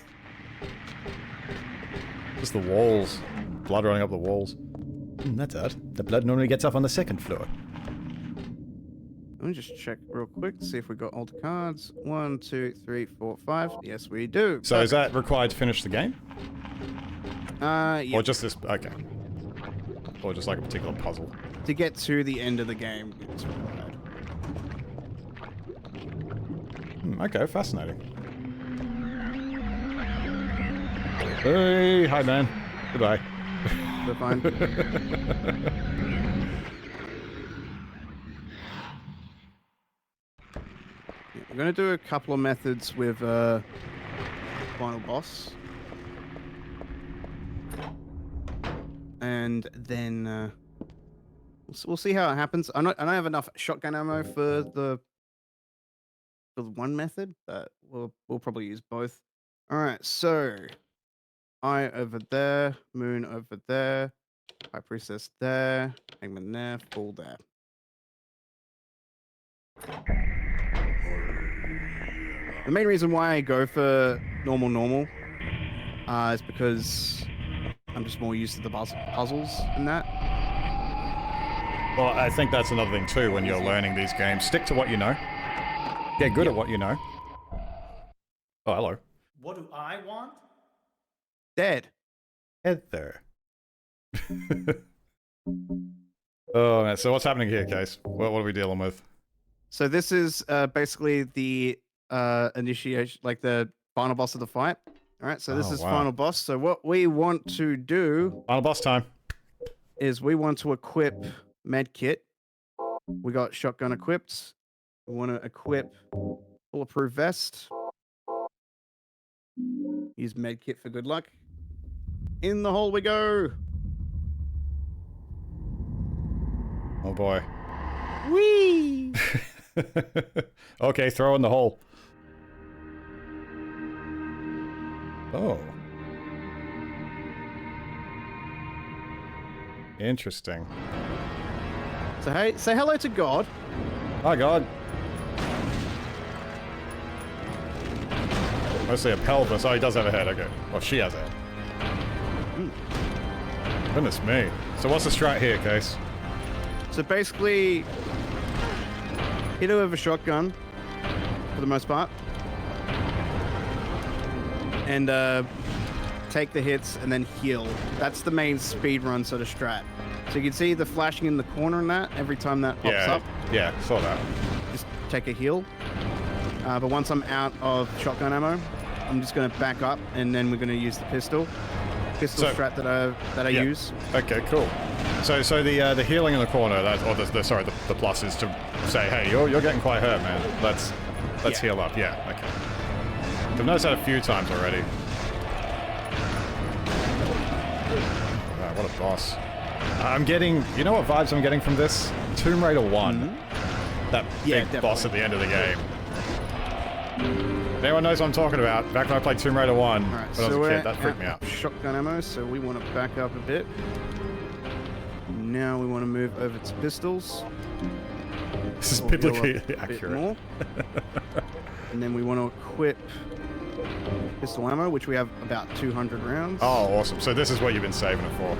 Just the walls. Blood running up the walls. That's odd. The blood normally gets up on the second floor. Let me just check real quick, see if we got all the cards. 1, 2, 3, 4, 5. Yes, we do. So is that required to finish the game? Yeah. Or just this? Okay. Or just like a particular puzzle? To get to the end of the game, it's required. Okay, fascinating. Hey, hi man. Goodbye. So fine. We're going to do a couple of methods with final boss. And then we'll see how it happens. I don't have enough shotgun ammo for the one method, but we'll probably use both. All right, so Eye over there, Moon over there, High Priestess there, Hangman there, Fool there. The main reason why I go for normal is because I'm just more used to the puzzles and that. Well, I think that's another thing too when you're learning these games. Stick to what you know. Get good at what you know. Oh, hello. What do I want? Dead. Heather. Oh, man. So what's happening here, Case? What are we dealing with? So this is basically the initiation, like the final boss of the fight. All right, so this Oh, is wow. final boss. So what we want to do Final boss time. is we want to equip med kit. We got shotgun equipped. We want to equip bulletproof vest. Use med kit for good luck. In the hole we go. Oh boy. Whee! Okay, throw in the hole. Oh. Interesting. So hey, say hello to God. Hi, God. Mostly a pelvis. Oh, he does have a head. Okay. Well, she has a head. Goodness me. So what's the strat here, Case? So basically, hit her with a shotgun for the most part, and take the hits and then heal. That's the main speedrun sort of strat. So you can see the flashing in the corner and that every time that pops up. Yeah, saw that. Just take a heal. But once I'm out of shotgun ammo, I'm just going to back up and then we're going to use the pistol strat that I Yeah. use. Okay, cool. So the healing in the corner, the plus is to say, hey, you're getting quite hurt, man. Let's Yeah. heal up. Yeah, okay. I've noticed that a few times already. Wow, what a boss. I'm getting, you know what vibes I'm getting from this? Tomb Raider 1. That Yeah, big boss at definitely. the end of the game. If anyone knows what I'm talking about, back when I played Tomb Raider 1 All right, when I was so a we're kid, that freaked me out. shotgun ammo, so we want to back up a bit. Now we want to move over to pistols. This is We'll heal biblically up a bit accurate. more. And then we want to equip pistol ammo, which we have about 200 rounds. Oh, awesome. So this is what you've been saving it for.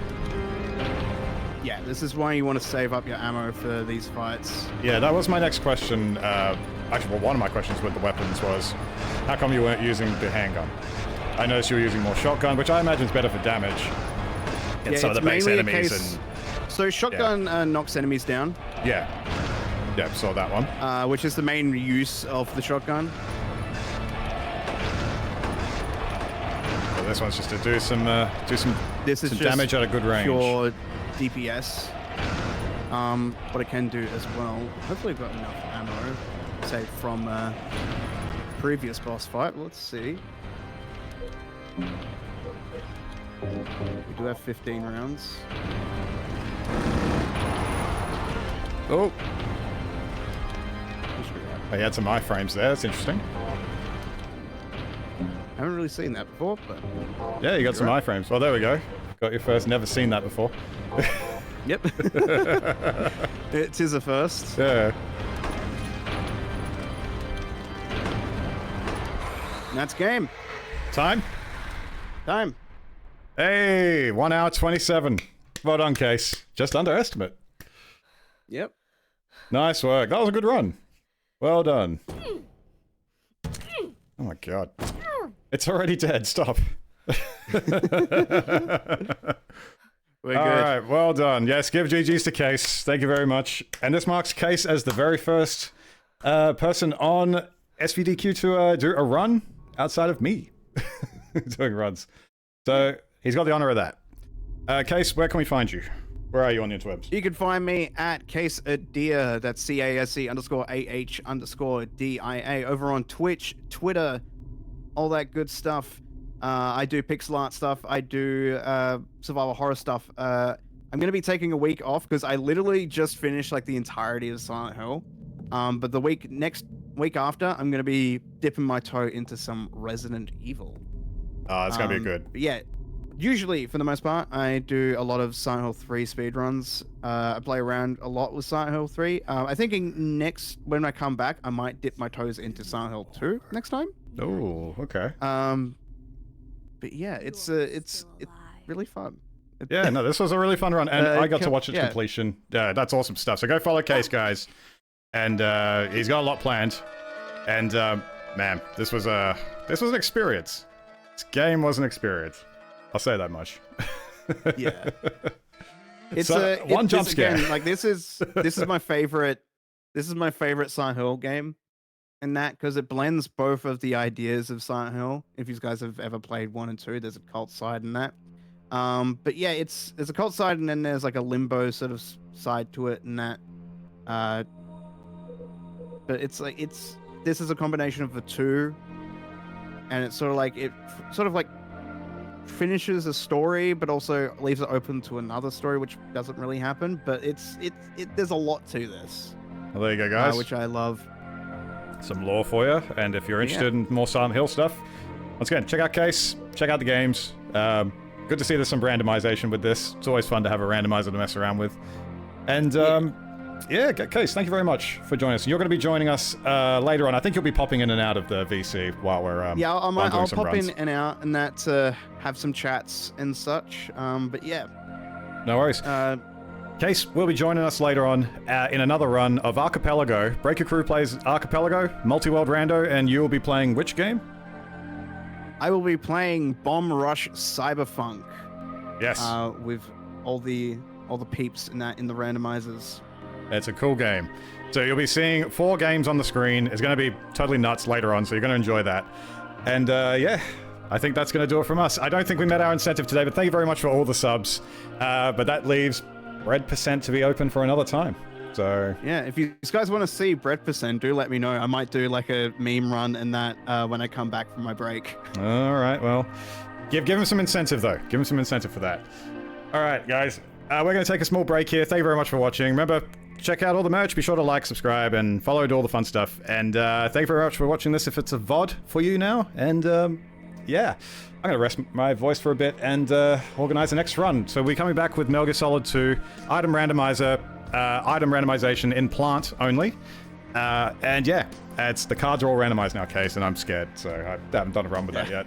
Yeah, this is why you want to save up your ammo for these fights. Yeah, that was my next question. Actually, well, one of my questions with the weapons was, how come you weren't using the handgun? I noticed you were using more shotgun, which I imagine is better for damage. Get some of the base mainly a enemies case- and... So shotgun knocks enemies down, Yeah. Yeah, saw that one. which is the main use of the shotgun. So this one's just to do some This is some just damage at a good range. pure DPS. But it can do as well. Hopefully, I've got enough ammo, say from previous boss fight. Let's see. We do have 15 rounds. Oh, he had some iframes there. That's interesting. Haven't really seen that before, but Yeah, you got some iframes. Well, there we go. Got your first. Never seen that before. yep. It is a first. Yeah. And that's game. Time. Time. Hey, 1 hour 27. Well done, Case. Just under estimate. Yep. Nice work. That was a good run. Well done. Oh my god. It's already dead. Stop. We're good. Alright, well done. Yes, give GG's to Case. Thank you very much. And this marks Case as the very first person on SVDQ to do a run outside of me doing runs. So he's got the honor of that. Case, where can we find you? Where are you on the interwebs? You can find me at CaseAdia, that's CASE_AH_DIA, over on Twitch, Twitter, all that good stuff. I do pixel art stuff. I do survival horror stuff. I'm going to be taking a week off because I literally just finished like the entirety of Silent Hill. But the next week after, I'm going to be dipping my toe into some Resident Evil. Oh, it's going to be good. But yeah, usually, for the most part, I do a lot of Silent Hill 3 speedruns. I play around a lot with Silent Hill 3. I think when I come back, I might dip my toes into Silent Hill 2 next time. Oh, okay. But yeah, it's really fun. Yeah, no, this was a really fun run, and I got to watch its yeah. completion. Yeah, that's awesome stuff. So go follow Case, guys. And he's got a lot planned. And man, this was an experience. This game was an experience. I'll say that much. Yeah. It's one jump scare. Again, like this is my favorite. This is my favorite Silent Hill game, and that because it blends both of the ideas of Silent Hill. If you guys have ever played 1 and 2, there's a cult side in that. But yeah, there's a cult side, and then there's like a limbo sort of side to it, and that. But it's like this is a combination of the two, and it's sort of like finishes a story, but also leaves it open to another story, which doesn't really happen. But there's a lot to this. Well, there you go, guys. Which I love. Some lore for you, and if you're interested in more Silent Hill stuff, once again, check out Case, check out the games. Good to see there's some randomization with this. It's always fun to have a randomizer to mess around with. And yeah, Case, thank you very much for joining us. You're going to be joining us later on. I think you'll be popping in and out of the VC while we're I'll pop runs. in and out and that have some chats and such. But yeah, no worries. Case will be joining us later on in another run of Archipelago. Breaker Crew plays Archipelago, Multi-World Rando, and you will be playing which game? I will be playing Bomb Rush Cyberfunk. Yes. With all the peeps in the randomizers. It's a cool game. So you'll be seeing 4 games on the screen. It's going to be totally nuts later on, so you're going to enjoy that. And yeah, I think that's going to do it from us. I don't think we met our incentive today, but thank you very much for all the subs. But that leaves Bread Percent to be open for another time. So yeah, if you guys want to see Bread Percent, do let me know. I might do like a meme run and that when I come back from my break. All right, well, give him some incentive though. Give him some incentive for that. All right, guys, we're going to take a small break here. Thank you very much for watching. Remember, check out all the merch. Be sure to like, subscribe, and follow, do all the fun stuff. And thank you very much for watching this if it's a VOD for you now. And yeah, I'm going to rest my voice for a bit and organize the next run. So we're coming back with Metal Gear Solid 2, item randomizer, item randomization in plant only. And yeah, it's the cards are all randomized now, Case, and I'm scared. So I haven't done a run with that yet.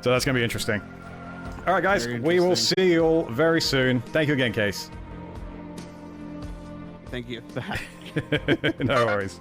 So that's going to be interesting. All right, guys, we will see you all very soon. Thank you again, Case. Thank you. No worries.